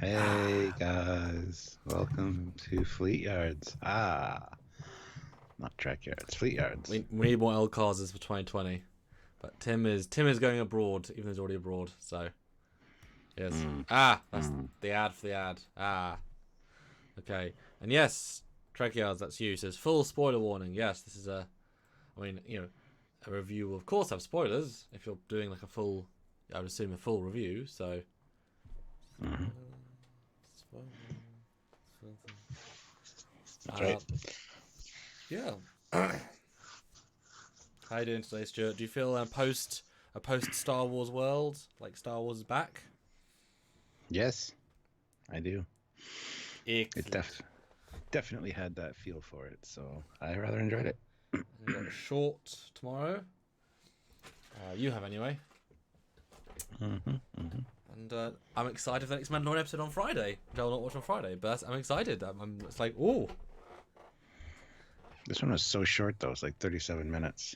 Hey guys, welcome to Fleet Yards. Not Track Yards, Fleet Yards. We need more L causes for 2020, but Tim is going abroad, even though he's already abroad. So yes, that's the ad for the ad. Okay, and yes, Trek Yards, that's you. Says full spoiler warning. Yes, this is a review will of course have spoilers if you're doing like a full, I would assume a full review. So That's right. Yeah. How you doing today, Stuart? Do you feel a post Star Wars world, like Star Wars is back? Yes, I do. It Excellent. definitely had that feel for it, so I rather enjoyed it. We've got a short tomorrow. You have anyway. And I'm excited for the next Mandalorian episode on Friday, which I will not watch on Friday, but I'm excited. It's like, oh. This one was so short though; it's like 37 minutes.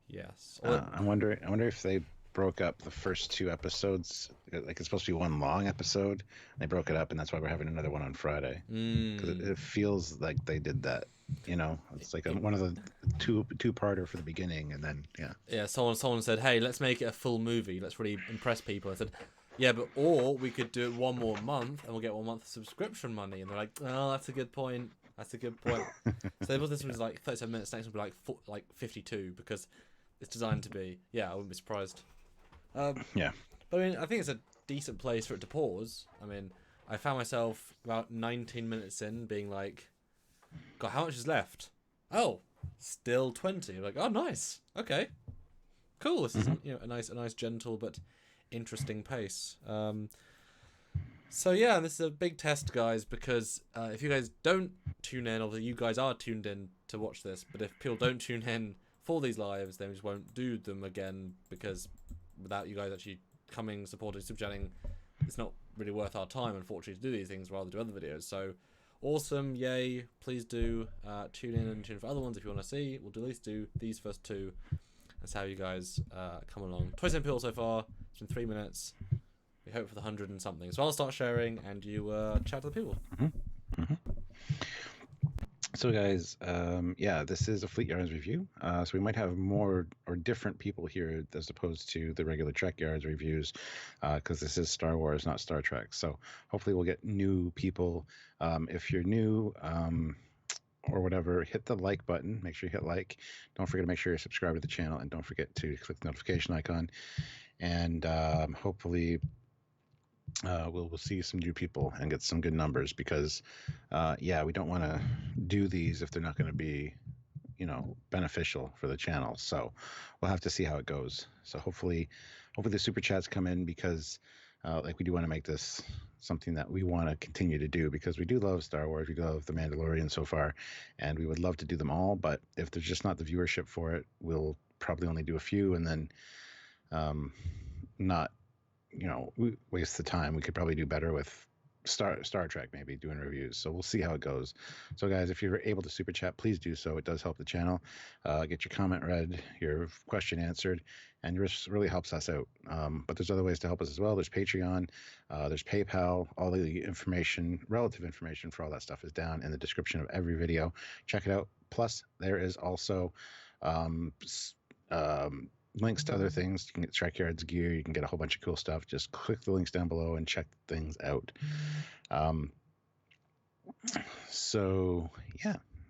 Yes. I wonder if they broke up the first two episodes. Like it's supposed to be one long episode. They broke it up, and that's why we're having another one on Friday. Because it feels like they did that. You know, it's like one of the two-parter for the beginning, and then Yeah, someone said, hey, let's make it a full movie. Let's really impress people. I said, yeah, or we could do it one more month, and we'll get 1 month of subscription money. And they're like, oh, that's a good point. That's a good point. So this was like 37 minutes. Next one will be like 52 because it's designed to be. Yeah, I wouldn't be surprised. yeah. But I mean, I think it's a decent place for it to pause. I mean, I found myself about 19 minutes in being like, God, how much is left? Oh, still 20. Like, oh, nice. Okay, cool. This is a nice, gentle but interesting pace. So yeah, this is a big test, guys, because if you guys don't tune in, although you guys are tuned in to watch this, but if people don't tune in for these lives, then we just won't do them again because without you guys actually coming, supporting, super chatting, it's not really worth our time, unfortunately, to do these things rather do other videos. So awesome, yay! Please do tune in and tune for other ones if you want to see. We'll at least do these first two. That's how you guys come along. 27 people so far. It's been 3 minutes. We hope for the 100 and something. So I'll start sharing and you chat to the people. So guys, this is a Fleet Yards review. So we might have more or different people here as opposed to the regular Trek Yards reviews, because this is Star Wars, not Star Trek. So hopefully we'll get new people. If you're new or whatever, hit the like button. Make sure you hit like. Don't forget to make sure you're subscribed to the channel, and don't forget to click the notification icon. And hopefully we'll see some new people and get some good numbers because we don't want to do these if they're not going to be beneficial for the channel. So we'll have to see how it goes. So hopefully the super chats come in because we do want to make this something that we want to continue to do because we do love Star Wars, we do love the Mandalorian so far, and we would love to do them all, but if there's just not the viewership for it, we'll probably only do a few and then not we waste the time. We could probably do better with Star Trek, maybe doing reviews. So we'll see how it goes. So guys, if you're able to super chat, please do so. It does help the channel. Get your comment read, your question answered, and this really helps us out. But there's other ways to help us as well. There's Patreon, there's PayPal. All the information, relative information for all that stuff is down in the description of every video. Check it out. Plus, there is also links to other things. You can get Trek Yards gear. You can get a whole bunch of cool stuff. Just click the links down below and check things out.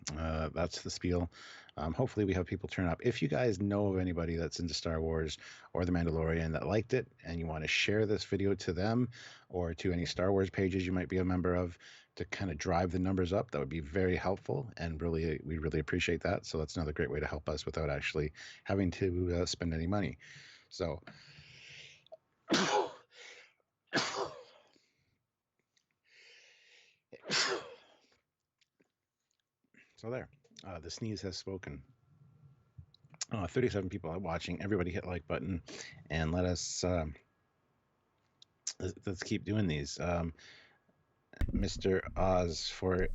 That's the spiel. Hopefully we have people turn up. If you guys know of anybody that's into Star Wars or The Mandalorian that liked it and you want to share this video to them or to any Star Wars pages you might be a member of to kind of drive the numbers up, that would be very helpful, and we really appreciate that. So that's another great way to help us without actually having to spend any money. So there, the sneeze has spoken. 37 people are watching. Everybody hit like button and let's keep doing these. Mr. Oz for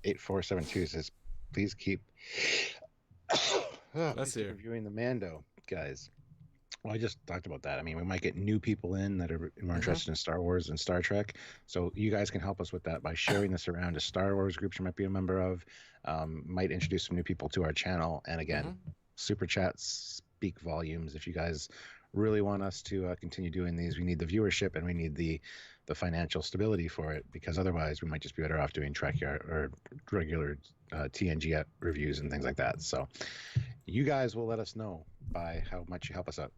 8472 says, please keep Let's hear. reviewing the Mando, guys. Well, I just talked about that. I mean, we might get new people in that are more Hmm. interested in Star Wars and Star Trek. So you guys can help us with that by sharing this around to Star Wars groups you might be a member of. Might introduce some new people to our channel. And again, Hmm. super chats speak volumes. If you guys really want us to continue doing these, we need the viewership and we need the financial stability for it, because otherwise we might just be better off doing Trek Yard or regular TNG reviews and things like that. So you guys will let us know by how much you help us out.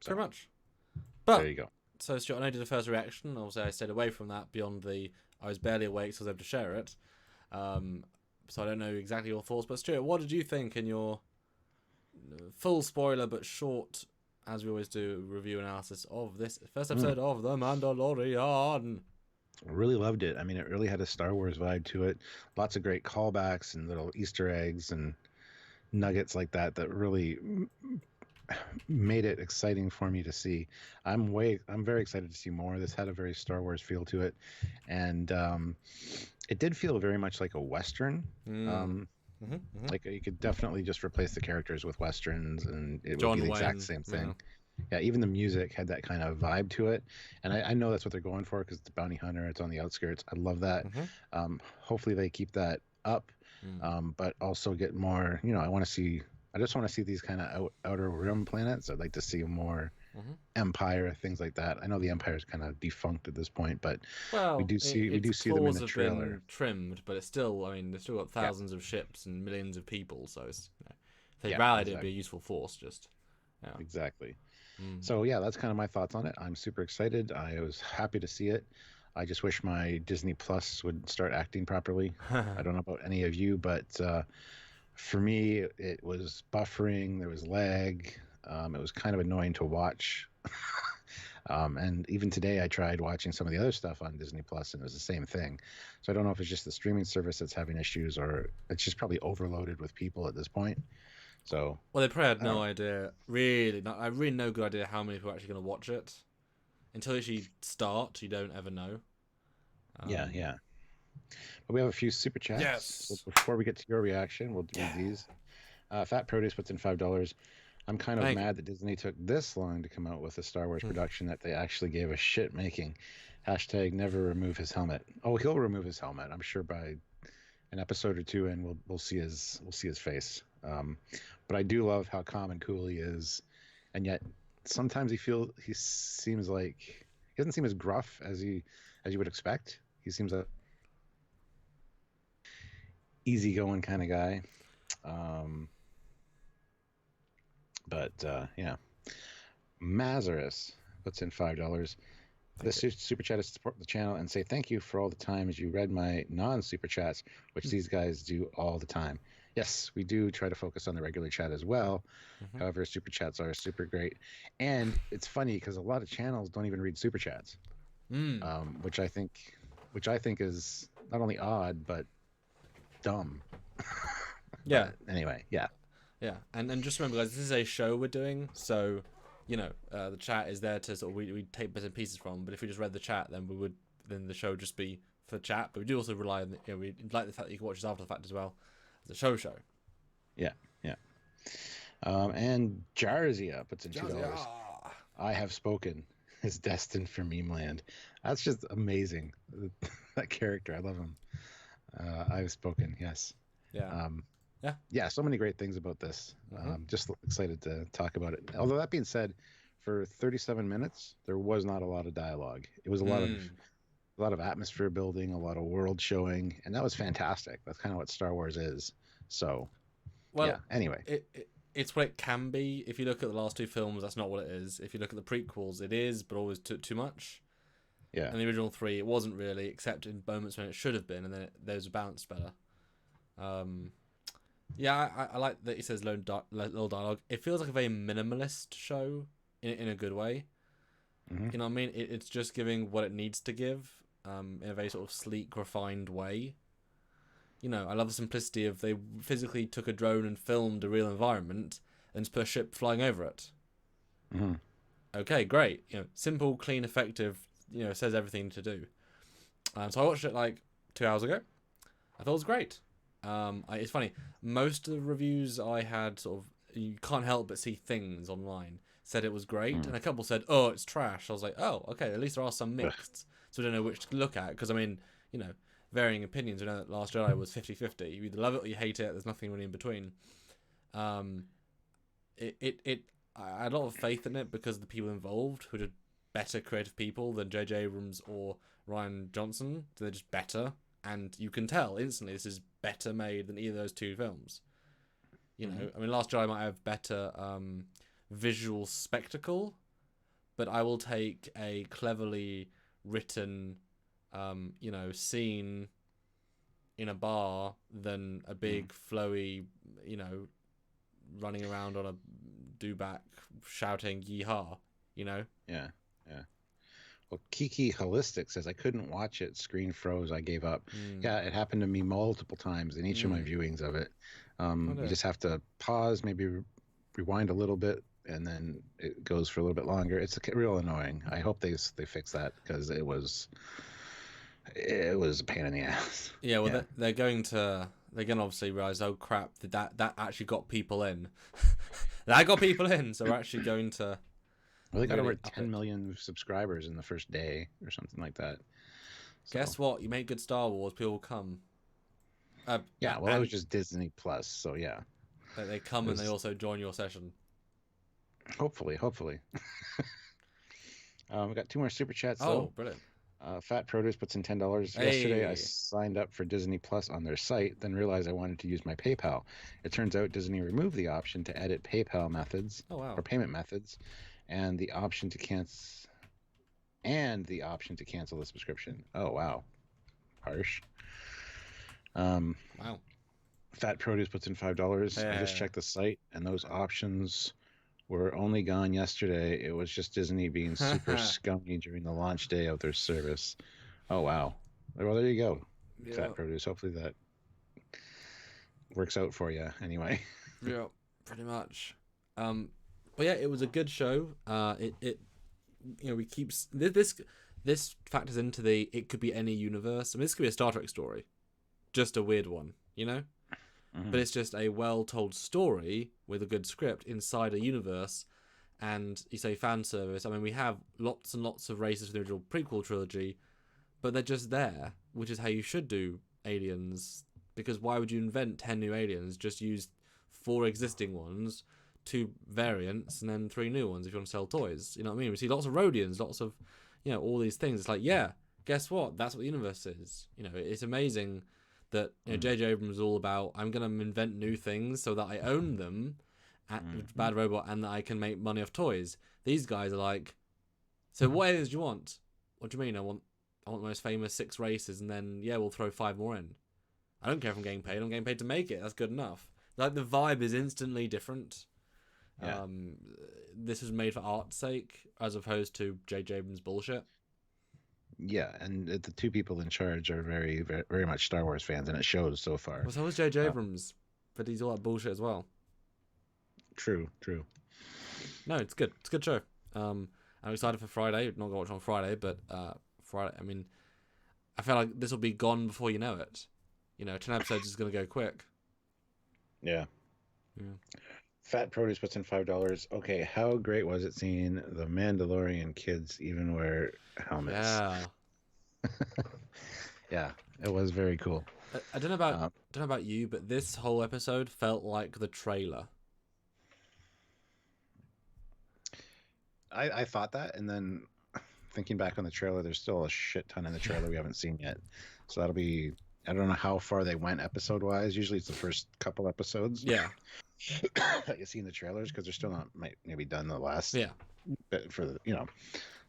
Pretty So much. there But you go. so Stuart, I know you did the first reaction. Obviously, I stayed away from that beyond the I was barely awake, so I was able to share it. Um, so I don't know exactly your thoughts, but Stuart, what did you think in your full spoiler but short, as we always do, review analysis of this first Mm, episode of The Mandalorian? really loved it. I mean, it really had a Star Wars vibe to it. Lots of great callbacks and little Easter eggs and nuggets like that that really made it exciting for me to see. I'm very excited to see more. This had a very Star Wars feel to it, and it did feel very much like a Western. Mm. Um, Hmm. Hmm. like you could definitely just replace the characters with Westerns, and it would be John the exact Wayne. same Yeah. thing. Yeah, even the music had that kind of vibe to it, and I know that's what they're going for because it's bounty hunter. It's on the outskirts. I love that. Hmm. Hopefully they keep that up, Mm. but also get more. You know, I want to see. I just want to see these kind of outer rim planets. I'd like to see more Hmm. Empire, things like that. I know the Empire is kind of defunct at this point, but Well, we its do see them in claws the have trailer. been trimmed, but it's still, I mean, they've still got Yeah, thousands of ships and millions of people, so it's, if they yeah, rallied, it'd be a exactly, useful force, just. Yeah. exactly. Mm. So yeah, that's kind of my thoughts on it. I'm super excited. I was happy to see it. I just wish my Disney Plus would start acting properly. I don't know about any of you, but for me, it was buffering. There was lag. It was kind of annoying to watch. And even today, I tried watching some of the other stuff on Disney Plus, and it was the same thing. So I don't know if it's just the streaming service that's having issues, or it's just probably overloaded with people at this point. So Well, they probably had I don't no know. idea, really, I really no good idea how many people are actually going to watch it. Until you actually start, you don't ever know. Yeah, Um, yeah. But we have a few super chats. So yes. before we get to your reaction, we'll read Yeah. these. Fat Produce puts in $5. I'm kind of Thank you. mad that Disney took this long to come out with a Star Wars production that they actually gave a shit making. Hashtag never remove his helmet. Oh, he'll remove his helmet. I'm sure by an episode or two in, we'll see his face. But I do love how calm and cool he is, and yet sometimes he seems like he doesn't seem as gruff as you would expect. He seems like easygoing kind of guy. Um, but yeah, Mazarus puts in $5. Thank This you. super chat is to support the channel and say thank you for all the times you read my non-super chats, which these guys do all the time. Yes, we do try to focus on the regular chat as well. Mm-hmm. However, super chats are super great, and it's funny because a lot of channels don't even read super chats, Mm. um, which I think, which I think is not only odd but dumb. Yeah. But anyway, yeah, Yeah, and just remember, guys, this is a show we're doing, so the chat is there to sort of we take bits and pieces from. But if we just read the chat, then the show would just be for chat. But we do also rely on we like the fact that you can watch us after the fact as well as a show. yeah, yeah. And Jarzia puts in Jazzy, $2. I have spoken is destined for meme land. That's just amazing. That character, I love him. I have spoken, yes. yeah, Um, yeah. yeah, so many great things about this. Mm-hmm. Just excited to talk about it. Although that being said, for 37 minutes, there was not a lot of dialogue. It was Mm. a lot of atmosphere building, a lot of world showing, and that was fantastic. That's kind of what Star Wars is. So, yeah. Well, Anyway, it's what it can be. If you look at the last two films, that's not what it is. If you look at the prequels, it is, but always too much. yeah. And the original three, it wasn't really, except in moments when it should have been, and then those are balanced better. Um, Yeah, I like that he says little dialogue. It feels like a very minimalist show in a good way. Hmm. You know what I mean? It's just giving what it needs to give in a very sort of sleek, refined way. I love the simplicity of they physically took a drone and filmed a real environment and just put a ship flying over it. Hmm. Okay, great. Simple, clean, effective. Says everything to do. So I watched it like 2 hours ago. I thought it was great. It's funny. Most of the reviews I had you can't help but see things online said it was great, Mm. and a couple said, "Oh, it's trash." I was like, "Oh, okay. At least there are some Ugh. mixed, so we don't know which to look at." Because I mean, you know, varying opinions. We know that Last Jedi was 50-50. You either love it or you hate it. There's nothing really in between. Um, I had a lot of faith in it because the people involved, who are better creative people than J.J. Abrams or Ryan Johnson, so they're just better, and you can tell instantly this is better made than either of those two films. You know, I mean, Last Jedi might have better visual spectacle, but I will take a cleverly written, scene in a bar than a big flowy, running around on a dewback shouting "Yeehaw!" You know? Yeah, yeah. Well, Kiki Holistic says I couldn't watch it. Screen froze. I gave up. Mm. Yeah, it happened to me multiple times in each of my viewings of it. You just have to pause, maybe rewind a little bit, and then it goes for a little bit longer. It's real annoying. I hope they fix that because it was a pain in the ass. Yeah, well, they're going to obviously realize, oh crap, that actually got people in. That got people in, so we're actually going to. Well, they got really over 10 million subscribers in the first day or something like that. So, guess what? You make good Star Wars, people will come. yeah, well, that was just Disney Plus, so yeah. They come and they also join your session. Hopefully. We got 2 more super chats. Oh, brilliant. Fat Produce puts in $10. Hey. Yesterday, I signed up for Disney Plus on their site, then realized I wanted to use my PayPal. It turns out Disney removed the option to edit PayPal methods or payment methods, and the option to cancel the subscription. Oh wow, harsh. Wow. Fat Produce puts in $5. I just checked the site, and those options were only gone yesterday. It was just Disney being super scummy during the launch day of their service. Oh wow. Well, there you go. Yeah. Fat Produce. Hopefully that works out for you anyway. Yeah, pretty much. But yeah, it was a good show. We keep this factors into it could be any universe. I mean, this could be a Star Trek story, just a weird one, you know. But it's just a well-told story with a good script inside a universe, and you say fan service. I mean, we have lots and lots of races from the original prequel trilogy, but they're just there, which is how you should do aliens. Because why would you invent 10 new aliens? Just use 4 existing ones, 2 variants, and then 3 new ones if you want to sell toys. You know what I mean? We see lots of Rhodians, lots of, all these things. It's like, yeah, guess what? That's what the universe is. It's amazing that J.J. Abrams is all about, I'm going to invent new things so that I own them at Bad Robot and that I can make money off toys. These guys are like, so what aliens do you want? What do you mean? I want the most famous 6 races, and then, we'll throw 5 more in. I don't care if I'm getting paid. I'm getting paid to make it. That's good enough. Like, the vibe is instantly different. Yeah. This was made for art's sake as opposed to J.J. Abrams' bullshit. Yeah, and the 2 people in charge are very, very, very much Star Wars fans, and it shows so far. Well, so was J.J. Abrams, but he's all that bullshit as well. True. No, it's good. It's a good show. I'm excited for Friday. Not gonna watch on Friday, but Friday. I mean, I feel like this will be gone before you know it. 10 episodes is gonna go quick. Yeah. Fat Produce puts in $5. Okay, how great was it seeing the Mandalorian kids even wear helmets? Yeah. Yeah, it was very cool. I don't know about you, but this whole episode felt like the trailer. I thought that, and then thinking back on the trailer, there's still a shit ton in the trailer we haven't seen yet. So that'll be, I don't know how far they went episode-wise. Usually it's the first couple episodes. Yeah. That you see in the trailers, because they're still not maybe done the last bit for the,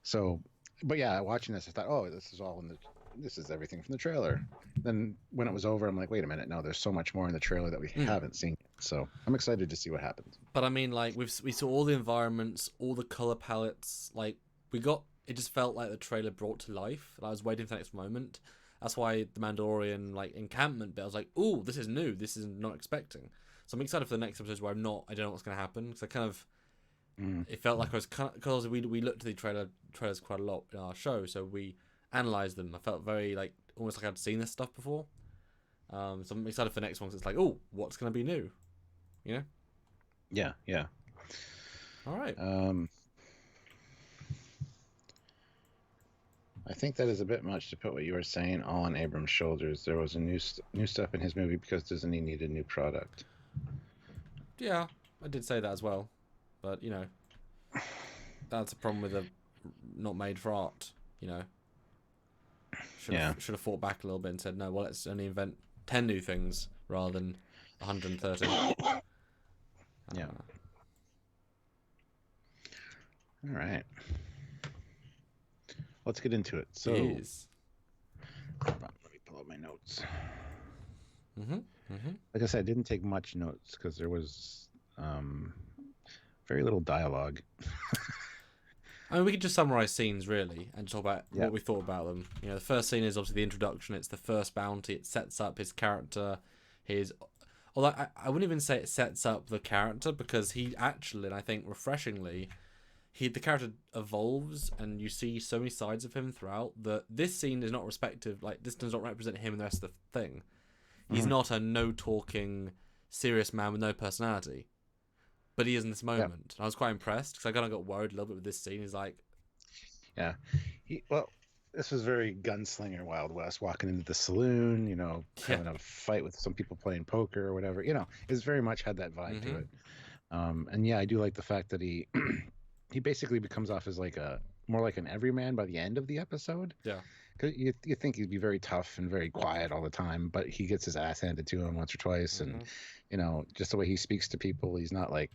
So, but yeah, watching this, I thought, oh, this is everything from the trailer. Then when it was over, I'm like, wait a minute, no, there's so much more in the trailer that we haven't seen. So I'm excited to see what happens. But I mean, like, we saw all the environments, all the color palettes. Like, it just felt like the trailer brought to life, and I was waiting for the next moment. That's why the Mandalorian encampment bit, I was like, ooh, this is new. This is not expecting. So I'm excited for the next episodes where I don't know what's going to happen, because I kind of, it felt like I was because we looked at the trailers quite a lot in our show, so we analysed them. I felt very almost like I'd seen this stuff before. So I'm excited for the next one, because it's like, oh, what's going to be new, Yeah. All right. I think that is a bit much to put what you were saying all on Abrams' shoulders. There was a new stuff in his movie because Disney needed new product. Yeah, I did say that as well, but that's a problem with a not made for art. You know, Yeah, should have fought back a little bit and said no. Well, let's only invent 10 new things rather than 130. yeah. All right, let's get into it. So, Yes. hold on, let me pull up my notes. Mhm. Mhm. Like I said, I didn't take much notes because there was very little dialogue. I mean, we could just summarize scenes really and talk about Yeah. what we thought about them. The first scene is obviously the introduction. It's the first bounty. It sets up his character. His, although I wouldn't even say it sets up the character because he actually, and I think refreshingly, the character evolves and you see so many sides of him throughout that this scene is not respective. Like this does not represent him and the rest of the thing. He's not a no talking, serious man with no personality. But he is in this moment. Yeah. And I was quite impressed because I kind of got worried a little bit with this scene. He's like, Yeah. Well, this was very gunslinger Wild West, walking into the saloon, having a fight with some people playing poker or whatever. It's very much had that vibe to it. And yeah, I do like the fact that he he basically becomes off as like more like an everyman by the end of the episode. yeah. Because you think he'd be very tough and very quiet all the time, but he gets his ass handed to him once or twice, and just the way he speaks to people, he's not like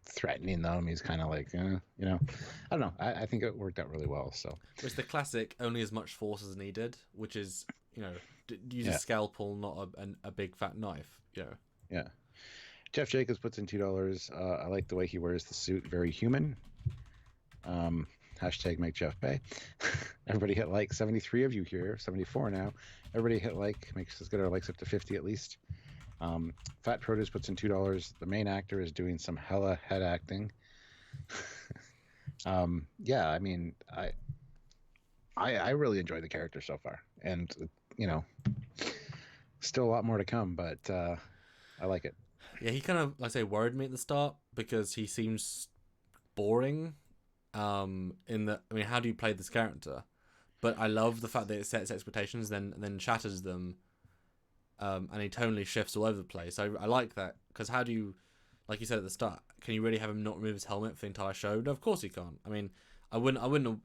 threatening them. He's kind of like, I don't know. I think it worked out really well. So It's the classic only as much force as needed, which is, use a scalpel, not a big fat knife. Yeah. Jeff Jacobs puts in $2. I like the way he wears the suit. Very human. Hashtag make Jeff pay. Everybody hit like. 73 of you here. 74 now. Everybody hit like. Makes us get our likes up to 50 at least. Fat Produce puts in $2. The main actor is doing some hella head acting. Yeah, I mean, I really enjoyed the character so far, and still a lot more to come, but I like it. Yeah, he kind of, like I say, worried me at the start because he seems boring. How do you play this character? But I love the fact that it sets expectations, then shatters them, and he tonally shifts all over the place. I like that because how do you, like you said at the start, can you really have him not remove his helmet for the entire show? No, of course he can't. I mean, I wouldn't.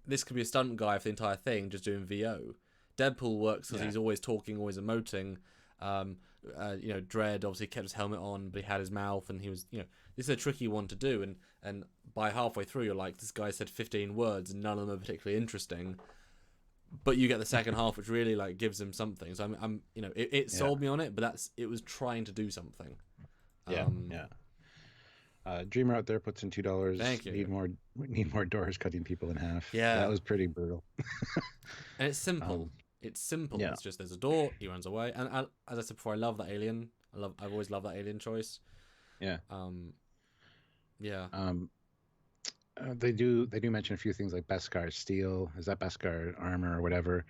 This could be a stunt guy for the entire thing, just doing VO. Deadpool works because he's always talking, always emoting. Dredd obviously kept his helmet on, but he had his mouth, and he was, this is a tricky one to do, and by halfway through, you're like, this guy said 15 words, and none of them are particularly interesting. But you get the second half, which really like gives him something. So it sold me on it, but it was trying to do something. Dreamer out there puts in $2. Thank you. Need more doors cutting people in half. Yeah, that was pretty brutal. And it's simple. It's simple. Yeah. It's just there's a door. He runs away. And as I said before, I love that alien. I've always loved that alien choice. Yeah. Yeah. They do mention a few things like Beskar steel. Is that Beskar armor or whatever?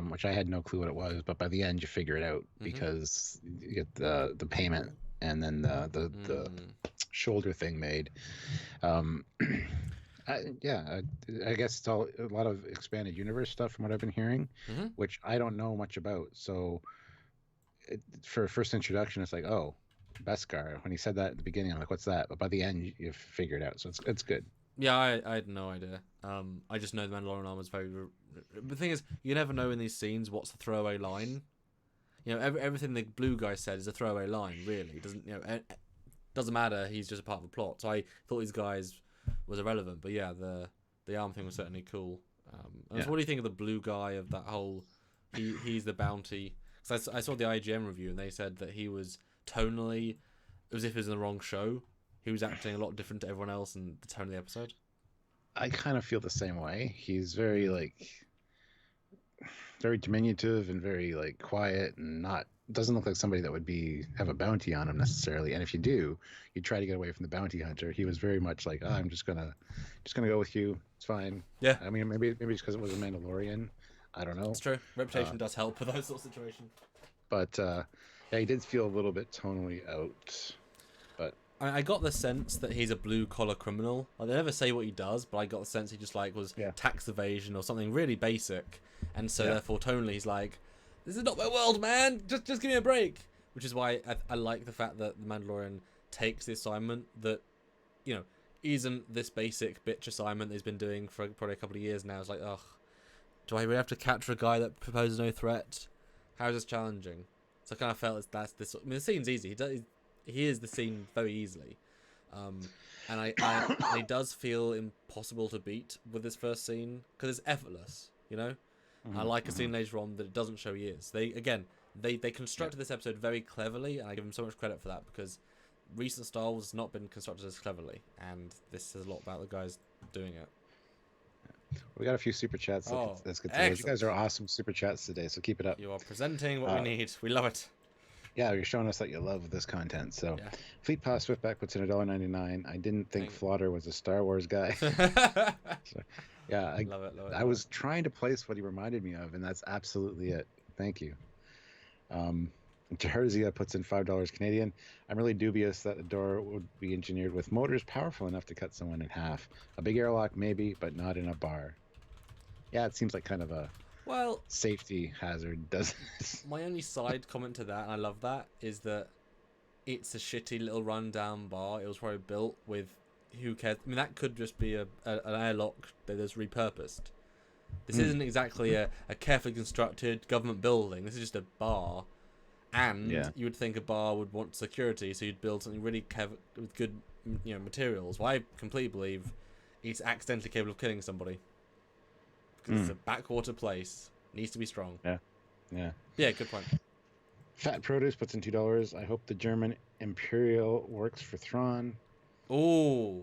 Which I had no clue what it was, but by the end you figure it out because you get the payment and then the shoulder thing made. I guess it's a lot of expanded universe stuff from what I've been hearing, which I don't know much about. So for a first introduction, it's like, oh, Beskar. When he said that at the beginning, I'm like, what's that? But by the end, you figure it out. So it's good. Yeah, I had no idea. I just know the Mandalorian armor is very. The thing is, you never know in these scenes what's the throwaway line. Everything the blue guy said is a throwaway line. Really, it doesn't it doesn't matter. He's just a part of the plot. So I thought these guys was irrelevant. But yeah, the arm thing was certainly cool. So what do you think of the blue guy of that whole? He's the bounty. Because I saw the IGN review and they said that he was tonally, as if he was in the wrong show. He was acting a lot different to everyone else in the tone of the episode. I kind of feel the same way. He's very diminutive and very quiet and doesn't look like somebody that would have a bounty on him necessarily. And if you do, you try to get away from the bounty hunter. He was very much like, oh, I'm just gonna go with you. It's fine. Yeah. I mean, maybe just because it was a Mandalorian. I don't know. It's true. Reputation does help with those sort of situations. But he did feel a little bit tonally out. But I got the sense that he's a blue collar criminal. Like, they never say what he does, but I got the sense he just like was Yeah. tax evasion or something really basic, and so Yeah. therefore tonally he's like, "This is not my world, man. Just give me a break." Which is why I like the fact that the Mandalorian takes the assignment that, you know, isn't this basic bitch assignment that he's been doing for probably a couple of years now. It's like, ugh, do I really have to capture a guy that proposes no threat? How is this challenging? So I kind of felt that's this. I mean, the scene's easy. He is the scene very easily, and he does feel impossible to beat with this first scene because it's effortless. You know, I like a scene later on that it doesn't show he is. They constructed this episode very cleverly, and I give them so much credit for that because recent Star Wars has not been constructed as cleverly, and this says a lot about the guys doing it. We got a few super chats. That's good. You guys are awesome super chats today, so keep it up. You are presenting what we need. We love it. Yeah, you're showing us that you love this content. So, Yeah. Fleet Pass Swiftback puts in $1.99. I didn't think Flaughter was a Star Wars guy. So, yeah, I love it. I was trying to place what he reminded me of, and that's absolutely it. Thank you. Jaherzia puts in $5 Canadian. I'm really dubious that a door would be engineered with motors powerful enough to cut someone in half. A big airlock maybe, but not in a bar. Yeah, it seems like kind of a safety hazard, doesn't it? My only side comment to that, and I love that, is that it's a shitty little rundown bar. It was probably built with, who cares? I mean, that could just be an airlock that is repurposed. This isn't exactly a carefully constructed government building. This is just a bar. And you would think a bar would want security, so you'd build something really with good, materials. Well, I completely believe it's accidentally capable of killing somebody. Because it's a backwater place. Needs to be strong. Yeah, good point. Fat Produce puts in $2. I hope the German Imperial works for Thrawn. Ooh,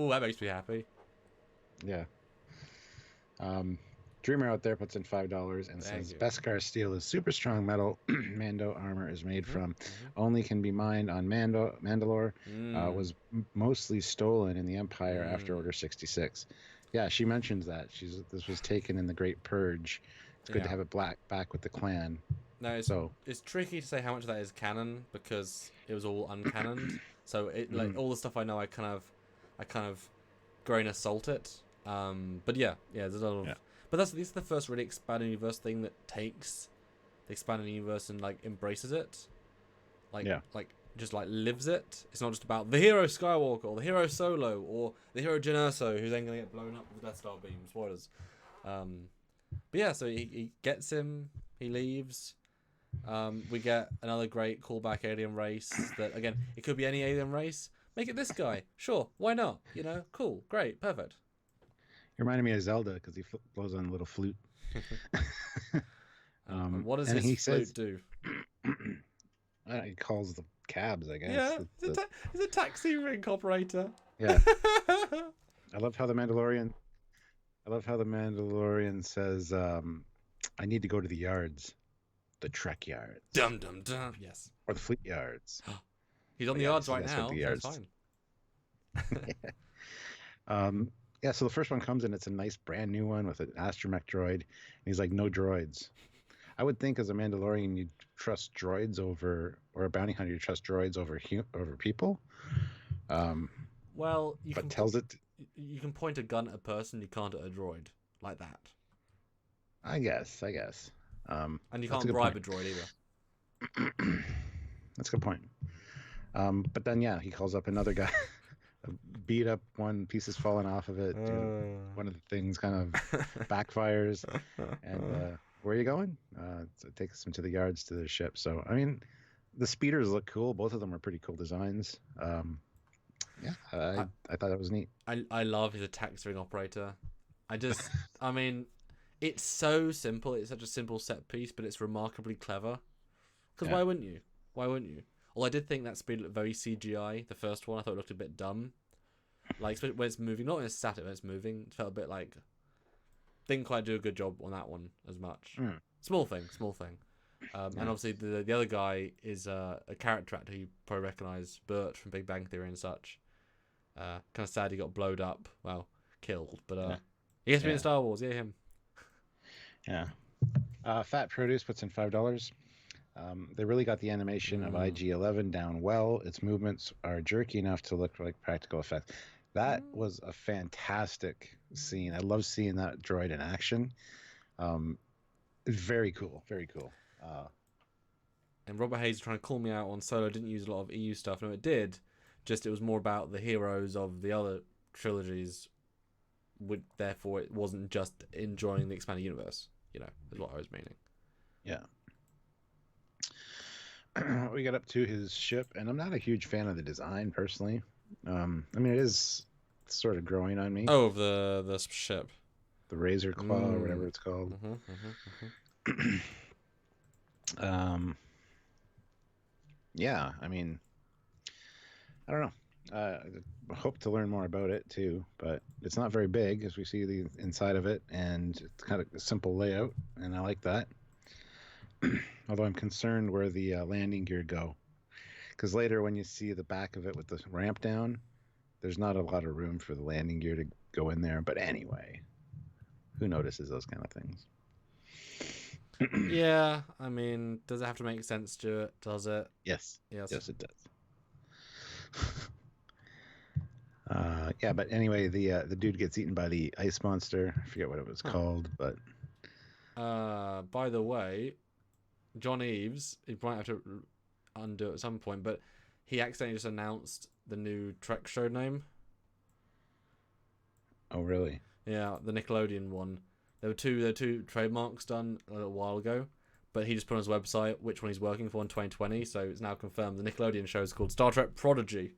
that makes me happy. Yeah. Dreamer out there puts in $5 and says Beskar steel is super strong metal. Mando armor is made from. Only can be mined on Mandalore. Was mostly stolen in the Empire after Order 66. Yeah, she mentions that. This was taken in the Great Purge. It's good to have it back with the clan. No, it's tricky to say how much of that is canon because it was all uncanon. So it all the stuff I know, I kind of grain of salt it. But there's a lot of. But this is the first really expanded universe thing that takes the expanded universe and like embraces it, just lives it. It's not just about the hero Skywalker or the hero Solo or the hero Jyn Erso who's then gonna get blown up with the Death Star beam. Spoilers. So he gets him. He leaves. We get another great callback alien race. That again, it could be any alien race. Make it this guy. Sure, why not? Cool, great, perfect. He reminded me of Zelda because he blows on a little flute. What does his flute do? He calls the cabs, I guess. Yeah, he's a taxi rank operator. Yeah. I love how the Mandalorian says, I need to go to the yards. The Trek yards. Dum dum dum. Yes. Or the fleet yards. He's on the yards right now. That's fine. So the first one comes and it's a nice brand new one with an astromech droid. And he's like, no droids. I would think as a Mandalorian you'd trust droids or a bounty hunter, you trust droids over people. Well, you can point a gun at a person, you can't at a droid like that. I guess. And you can't bribe a droid either. That's a good point. But then he calls up another guy. Beat up one, pieces falling off of it. One of the things kind of backfires. And where are you going? So it takes them to the yards to the ship. So I mean, the speeders look cool. Both of them are pretty cool designs. I thought that was neat. I love his attack ring operator. I mean, it's so simple. It's such a simple set piece, but it's remarkably clever. Because why wouldn't you? Well, I did think that speed looked very CGI. The first one, I thought it looked a bit dumb. Like, especially when it's moving, not when it's static, when it's moving. It felt a bit like... Didn't quite do a good job on that one as much. Small thing. And obviously the other guy is a character actor who you probably recognise, Bert from Big Bang Theory and such. Kind of sad he got blowed up. Well, killed. But he gets to be in Star Wars. Yeah, him. Yeah. Fat Produce puts in $5. They really got the animation of Mm. IG-11 down well. Its movements are jerky enough to look like practical effects. That was a fantastic scene. I love seeing that droid in action. Um, very cool, very cool. And Robert Hayes trying to call me out on Solo didn't use a lot of EU stuff. No, it did. Just it was more about the heroes of the other trilogies. Therefore, it wasn't just enjoying the expanded universe. You know, is what I was meaning. Yeah. We got up to his ship, and I'm not a huge fan of the design personally. I mean, it is sort of growing on me. Oh, the ship. The Razor Claw or whatever it's called. Yeah, I mean, I don't know. I hope to learn more about it too, but it's not very big as we see the inside of it, and it's kind of a simple layout, and I like that. Although I'm concerned where the landing gear go, because later when you see the back of it with the ramp down, there's not a lot of room for the landing gear to go in there. But anyway, who notices those kind of things? Yeah, I mean, does it have to make sense, Stuart? Does it? Yes. Yes. Yes, it does. Yeah, but anyway, the dude gets eaten by the ice monster. I forget what it was called, but by the way, John Eves, he might have to undo it at some point, but he accidentally just announced the new Trek show name. oh really? Yeah, the Nickelodeon one. There were two trademarks done a little while ago, but he just put on his website which one he's working for in 2020. So it's now confirmed the Nickelodeon show is called Star Trek Prodigy.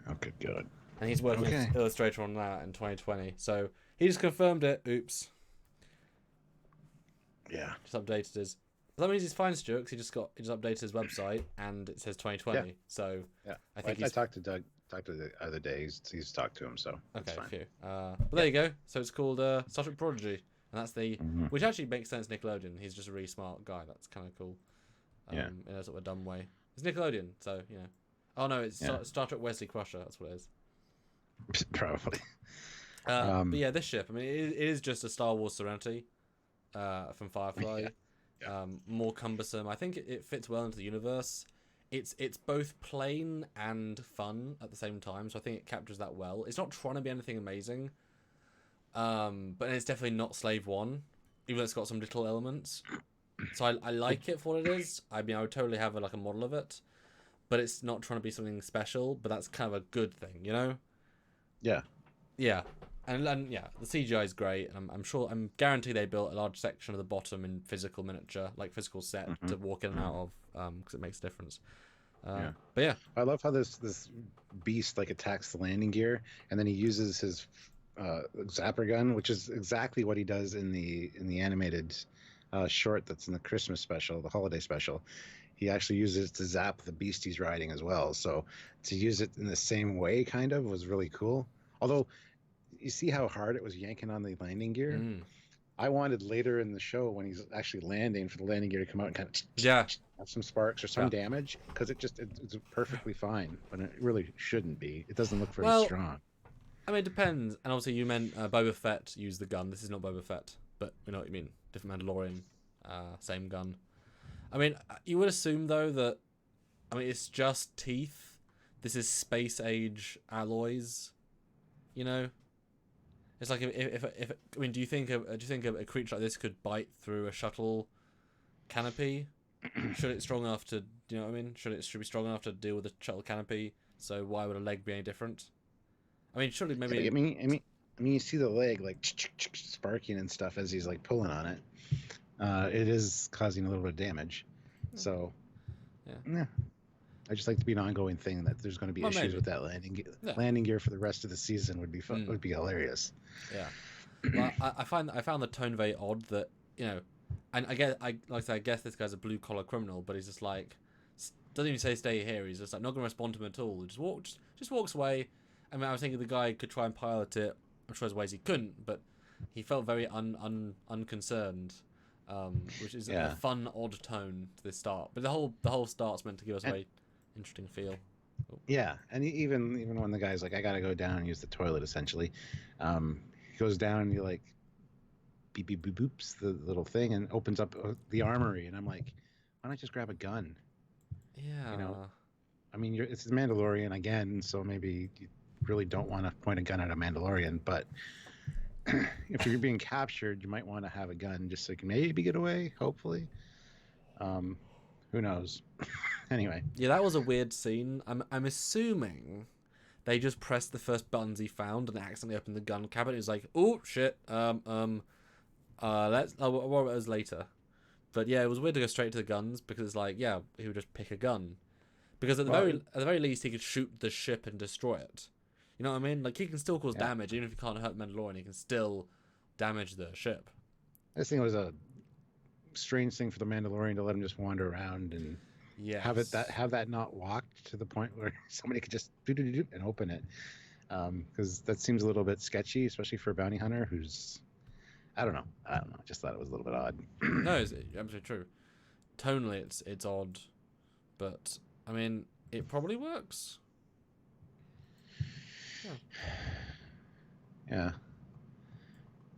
Oh, good God. And he's working as illustrator on that in 2020. So he just confirmed it. Oops. Yeah. Just updated his. But that means he's fine, Stuart, because he just updated his website and it says 2020. Yeah. So yeah, I think I talked to Doug. Talked to the other day. He's talked to him, so okay, fine. phew. But there you go. So it's called Star Trek Prodigy, and that's the which actually makes sense. Nickelodeon. He's just a really smart guy. That's kind of cool. Yeah. In a sort of a dumb way. It's Nickelodeon, so you know. Oh no, it's Star Trek Wesley Crusher. That's what it is. Probably. But yeah, this ship. I mean, it is just a Star Wars Serenity from Firefly. Yeah. More cumbersome. I think it fits well into the universe. It's both plain and fun at the same time, so I think it captures that well. It's not trying to be anything amazing, but it's definitely not Slave One, even though it's got some little elements. So I like it for what it is. I mean, I would totally have a model of it, but it's not trying to be something special. But that's kind of a good thing, you know? Yeah. Yeah. And yeah, the CGI is great, and I'm guaranteed they built a large section of the bottom in physical miniature, like physical set to walk in and out of, because it makes a difference. But yeah, I love how this beast like attacks the landing gear, and then he uses his zapper gun, which is exactly what he does in the animated short that's in the Christmas special, the holiday special. He actually uses it to zap the beast he's riding as well. So to use it in the same way, kind of, was really cool. Although, you see how hard it was yanking on the landing gear? I wanted later in the show when he's actually landing for the landing gear to come out and kind of have some sparks or some damage, because it's perfectly fine, but it really shouldn't be. It doesn't look very strong. I mean, it depends. And obviously you meant Boba Fett used the gun. This is not Boba Fett, but we know what you mean. Different Mandalorian, same gun. I mean, you would assume though that, I mean, it's just teeth. This is space age alloys, you know. It's like if I mean, do you think a creature like this could bite through a shuttle canopy? Should it strong enough to, you know what I mean? Should be strong enough to deal with a shuttle canopy? So why would a leg be any different? I mean, surely maybe. I mean, you see the leg like sparking and stuff as he's like pulling on it. It is causing a little bit of damage. So, yeah. I just like to be an ongoing thing that there's going to be issues with that landing gear for the rest of the season would be fun. Would be hilarious. Yeah, but I found the tone very odd that, you know, and I guess this guy's a blue collar criminal, but he's just like doesn't even say stay here. He's just like not going to respond to him at all. He just walks away. I mean, I was thinking the guy could try and pilot it. I'm sure there's ways he couldn't, but he felt very unconcerned. Which is a fun, odd tone to this start. But the whole start's meant to give us a very interesting feel. Yeah, and even when the guy's like, I gotta go down and use the toilet, essentially, he goes down and he like beep beep boop boops the little thing and opens up the armory, and I'm like, why not just grab a gun? You know, Yeah. I mean, it's a Mandalorian again, so maybe you really don't want to point a gun at a Mandalorian, but if you're being captured, you might want to have a gun just so you can maybe get away, hopefully. Um, who knows? Anyway, Yeah, that was a weird scene. I'm assuming they just pressed the first buttons he found and accidentally opened the gun cabinet. It was like, oh shit. Let's. I'll worry about those later. But yeah, it was weird to go straight to the guns because it's like, yeah, he would just pick a gun. Because at the very least, he could shoot the ship and destroy it. You know what I mean? Like he can still cause damage, even if he can't hurt Mandalorian. He can still damage the ship. I just think it was a strange thing for the Mandalorian to let him just wander around and have that not locked to the point where somebody could just do and open it. Because that seems a little bit sketchy, especially for a bounty hunter who's, I don't know. I just thought it was a little bit odd. No, it's absolutely true. Tonally, it's odd, but I mean, it probably works. Yeah.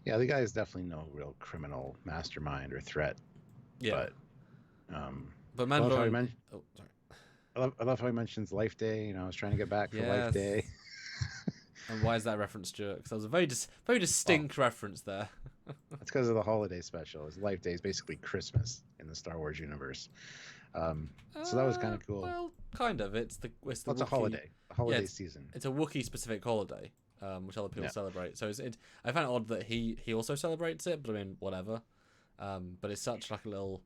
Yeah, the guy is definitely no real criminal mastermind or threat. Yeah. But Mandalorian. I love how he mentions Life Day. You know, I was trying to get back for Life Day. And why is that reference, Stuart? Because that was a very distinct reference there. It's because of the holiday special. It's Life Day is basically Christmas in the Star Wars universe. So that was kind of cool. Well, kind of. It's a holiday. A holiday season. It's a Wookiee specific holiday, which other people celebrate. So I find it odd that he also celebrates it, but I mean, whatever. But it's such like a little.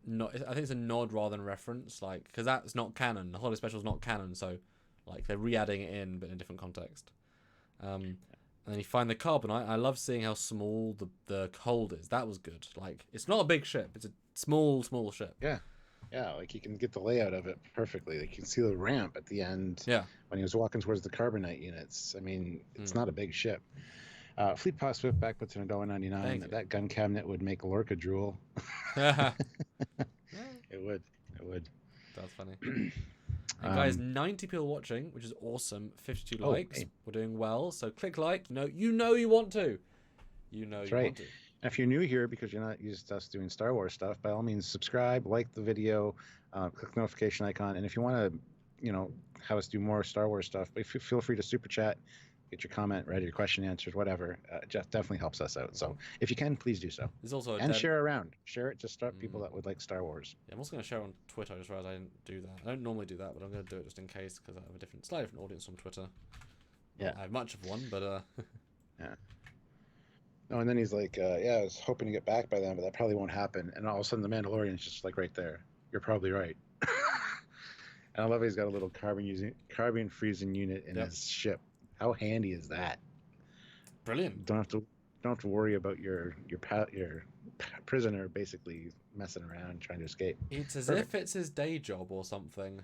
I think it's a nod rather than reference, like because that's not canon. The holiday special is not canon, so like they're re-adding it in, but in a different context. And then you find the carbonite. I love seeing how small the hold is. That was good. Like it's not a big ship; it's a small ship. Yeah, like you can get the layout of it perfectly. Like you can see the ramp at the end. Yeah. When he was walking towards the carbonite units. I mean, it's not a big ship. Fleet Pass Swift back puts in $1.99. That gun cabinet would make Lorca drool. It would. That's funny. And guys, 90 people watching, which is awesome. 52 likes. Hey. We're doing well. So click like. You know you want to. Want to. If you're new here because you're not used to us doing Star Wars stuff, by all means subscribe, like the video, click the notification icon, and if you want to, have us do more Star Wars stuff, feel free to super chat, get your comment ready, your question answered, whatever. Jeff definitely helps us out. So if you can, please do so. There's also share around. Share it to start people that would like Star Wars. Yeah, I'm also going to share on Twitter. I just realized I didn't do that. I don't normally do that, but I'm going to do it just in case because I have a slightly different audience on Twitter. Yeah. I have much of one, but yeah. Oh, and then he's like, I was hoping to get back by then, but that probably won't happen. And all of a sudden the Mandalorian's just like right there. You're probably right. And I love he's got a little carbon freezing unit in his ship. How handy is that? Brilliant. Don't have to worry about your prisoner basically messing around trying to escape. It's as if it's his day job or something.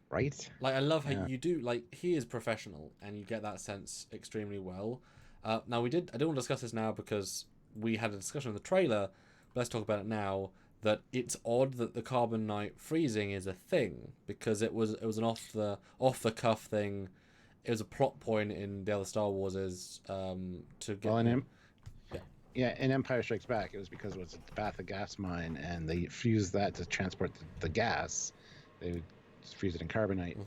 Right? Like I love how you do he is professional and you get that sense extremely well. Now I don't want to discuss this now because we had a discussion in the trailer, but let's talk about it now. That it's odd that the carbonite freezing is a thing because it was an off the cuff thing. It was a plot point in the other Star Wars to get. In Empire Strikes Back, it was because it was a Bacta gas mine, and they fused that to transport the gas. They would freeze it in carbonite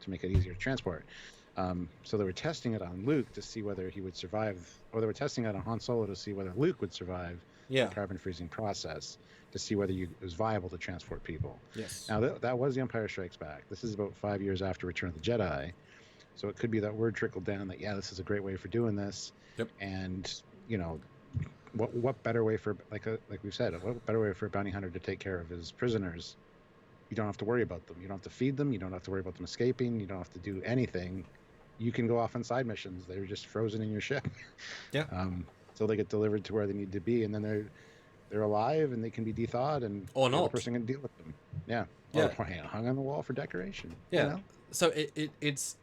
to make it easier to transport. So they were testing it on Luke to see whether he would survive, or they were testing it on Han Solo to see whether Luke would survive the carbon freezing process, to see whether it was viable to transport people. Yes. Now that was The Empire Strikes Back. This is about 5 years after Return of the Jedi. So it could be that word trickled down that, this is a great way for doing this. Yep. And, what better way for, like we've said, what better way for a bounty hunter to take care of his prisoners? You don't have to worry about them. You don't have to feed them. You don't have to worry about them escaping. You don't have to do anything. You can go off on side missions. They're just frozen in your ship. Yeah. So they get delivered to where they need to be, and then they're alive and they can be de-thawed, and or not. The person can deal with them. Yeah. Yeah. Or hung on the wall for decoration. Yeah. So it's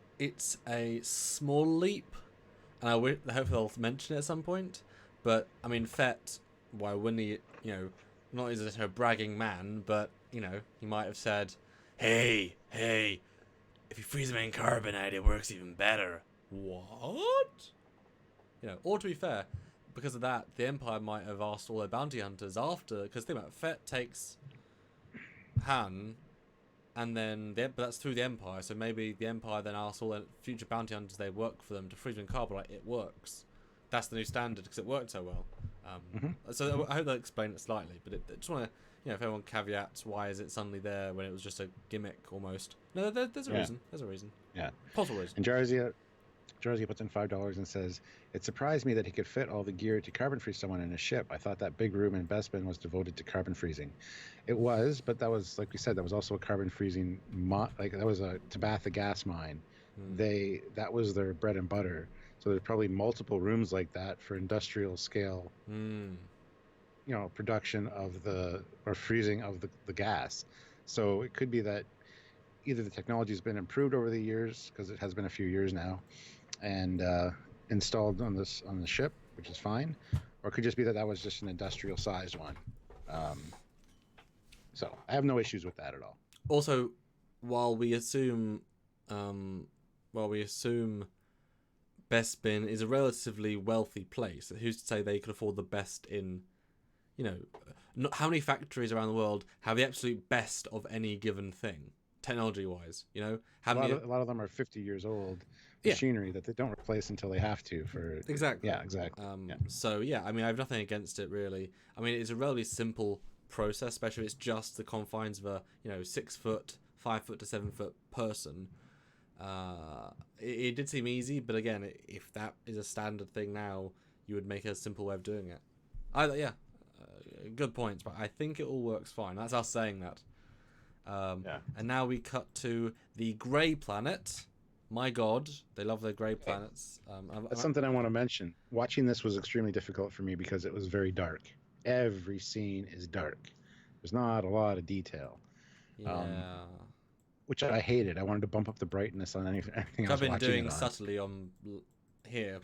a small leap, and I hope they'll mention it at some point. But I mean, Fett, why wouldn't he? Not as a bragging man, but he might have said, "Hey, if you freeze them in carbonite, it works even better." What? Or to be fair, because of that, the Empire might have asked all their bounty hunters after, because think about it, Fett takes Han, and then but that's through the Empire. So maybe the Empire then asks all their future bounty hunters they work for them to freeze them in carbonite. It works. That's the new standard because it worked so well. So I hope that explained it slightly, but I just want to, if everyone caveats why is it suddenly there when it was just a gimmick almost. No, there's a reason. There's a reason. Yeah. Possible reason. And Jarzia puts in $5 and says, "It surprised me that he could fit all the gear to carbon freeze someone in a ship. I thought that big room in Bespin was devoted to carbon freezing." It was, but that was, like we said, that was also a carbon freezing, that was a Tabatha gas mine. That was their bread and butter. So there's probably multiple rooms like that for industrial scale, production or freezing of the gas. So it could be that either the technology has been improved over the years, because it has been a few years now, and installed on the ship, which is fine, or it could just be that was just an industrial sized one. So I have no issues with that at all. Also, while we assume Bespin is a relatively wealthy place, who's to say they could afford the best in, how many factories around the world have the absolute best of any given thing, technology-wise? A lot of them are 50 years old machinery that they don't replace until they have to. Exactly. Yeah, exactly. So I have nothing against it really. It's a relatively simple process, especially if it's just the confines of a 6 foot, 5 foot to 7 foot person. It did seem easy, but again, if that is a standard thing now, you would make a simple way of doing it. Good points, but I think it all works fine. That's us saying that. And now we cut to the grey planet. My God, they love their grey planets. That's something I want to mention. Watching this was extremely difficult for me because it was very dark. Every scene is dark. There's not a lot of detail. Yeah. Which I hated. I wanted to bump up the brightness on anything I was watching. I've been doing subtly on here.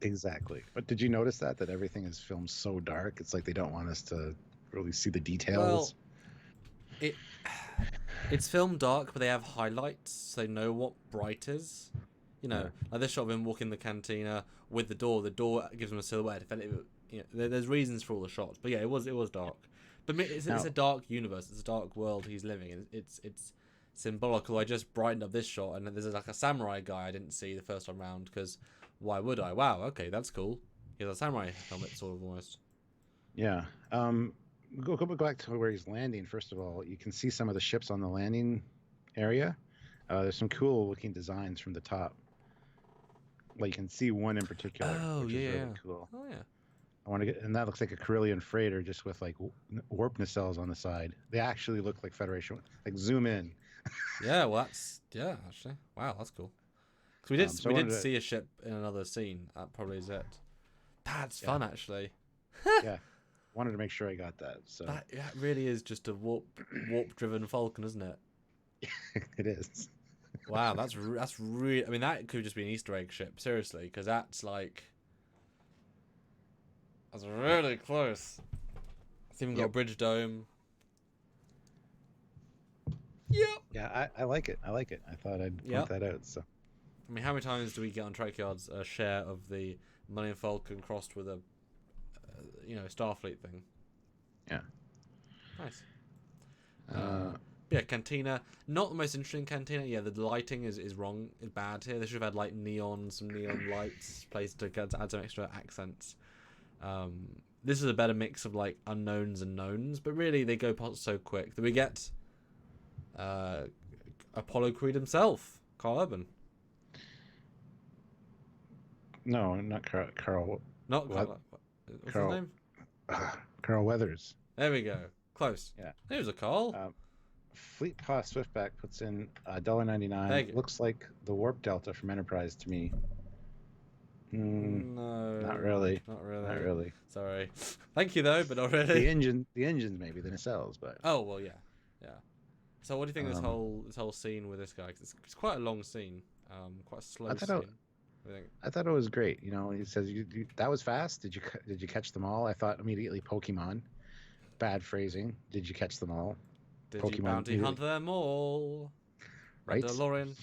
Exactly. But did you notice that everything is filmed so dark? It's like they don't want us to really see the details. Well, it's filmed dark, but they have highlights, so they know what bright is. Like this shot of him walking the cantina with the door. The door gives him a silhouette. There's reasons for all the shots, but it was dark. But it's a dark universe. It's a dark world he's living in. It's symbolical. I just brightened up this shot, and there's like a samurai guy I didn't see the first time round, because why would I? Wow, okay, that's cool. He has a samurai helmet, sort of, almost. Yeah. Go back to where he's landing. First of all, you can see some of the ships on the landing area. There's some cool looking designs from the top. Like you can see one in particular, which is really cool. Oh yeah. I want to and that looks like a Carillion freighter, just with like warp nacelles on the side. They actually look like Federation. Like zoom in. Yeah, well, actually, wow, that's cool. Because we did see a ship in another scene. That probably is it. That's fun, actually. Yeah, wanted to make sure I got that. So that really is just a warp-driven Falcon, isn't it? It is. Wow, that's really. That could just be an Easter egg ship, seriously, because that's really close. It's even got a bridge dome. Yep. Yeah, I like it. I thought I'd point that out. So, how many times do we get on Trackyard's a share of the Millennium Falcon crossed with a, Starfleet thing? Yeah. Nice. Cantina. Not the most interesting cantina. Yeah, the lighting is bad here. They should have had some neon lights placed to add some extra accents. This is a better mix of unknowns and knowns, but really they go past so quick that we get Apollo Creed himself, Carl Urban. No, not Carl. Not Carl. What's his name? Carl Weathers. There we go. Close. Yeah. There's a call. Fleet Pass Swiftback puts in $1.99. Looks like the Warp Delta from Enterprise to me. No. Not really. Not really. Not really. Sorry. Thank you though, but not really. The engines maybe, the nacelles, but. Oh well, yeah. So what do you think of this whole scene with this guy? 'Cause it's quite a long scene, quite a slow scene. I thought it was great. He says that was fast. Did you catch them all? I thought immediately Pokemon. Bad phrasing. Did you catch them all? Did Pokemon you bounty hunt them all? Right. Mandalorian.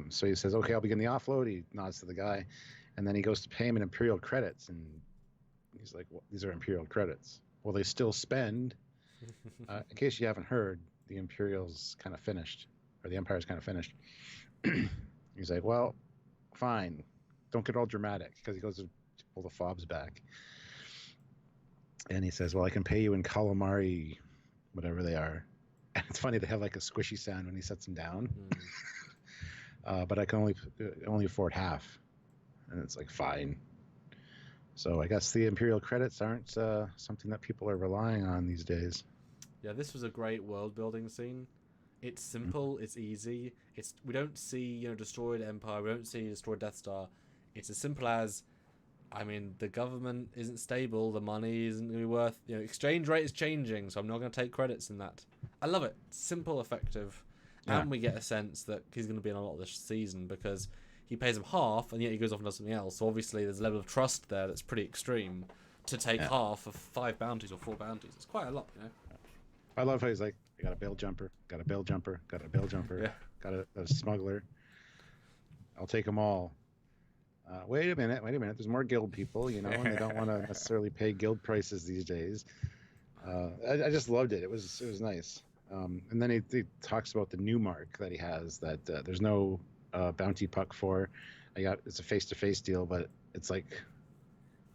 So he says, "Okay, I'll begin the offload." He nods to the guy, And then he goes to pay him in Imperial credits, and he's like, well, these are Imperial credits. Well, they still spend. In case you haven't heard, the Imperial's kind of finished, or the Empire's kind of finished. He's like, well, fine. Don't get all dramatic, because he goes to pull the fobs back. And he says, well, I can pay you in calamari, whatever they are. And it's funny, they have like a squishy sound when he sets them down. But I can only afford half. And it's like, fine. So I guess the Imperial credits aren't something that people are relying on these days. Yeah, this was a great world building scene. It's simple, it's easy. We don't see, destroyed Empire, we don't see destroyed Death Star. It's as simple as, I mean, the government isn't stable, the money isn't going to be worth, exchange rate is changing, so I'm not going to take credits in that. I love it. Simple, effective. Yeah. And we get a sense that he's going to be in a lot of this season because he pays him half and yet he goes off and does something else. So obviously there's a level of trust there that's pretty extreme to take half of 5 bounties or 4 bounties. It's quite a lot, I love how he's like, I got a bail jumper, got a bail jumper, got a bail jumper, got a smuggler. I'll take them all. Wait a minute. There's more guild people, and they don't want to necessarily pay guild prices these days. I just loved it. It was nice. And then he talks about the new mark that he has that there's no bounty puck for. It's a face-to-face deal, but it's like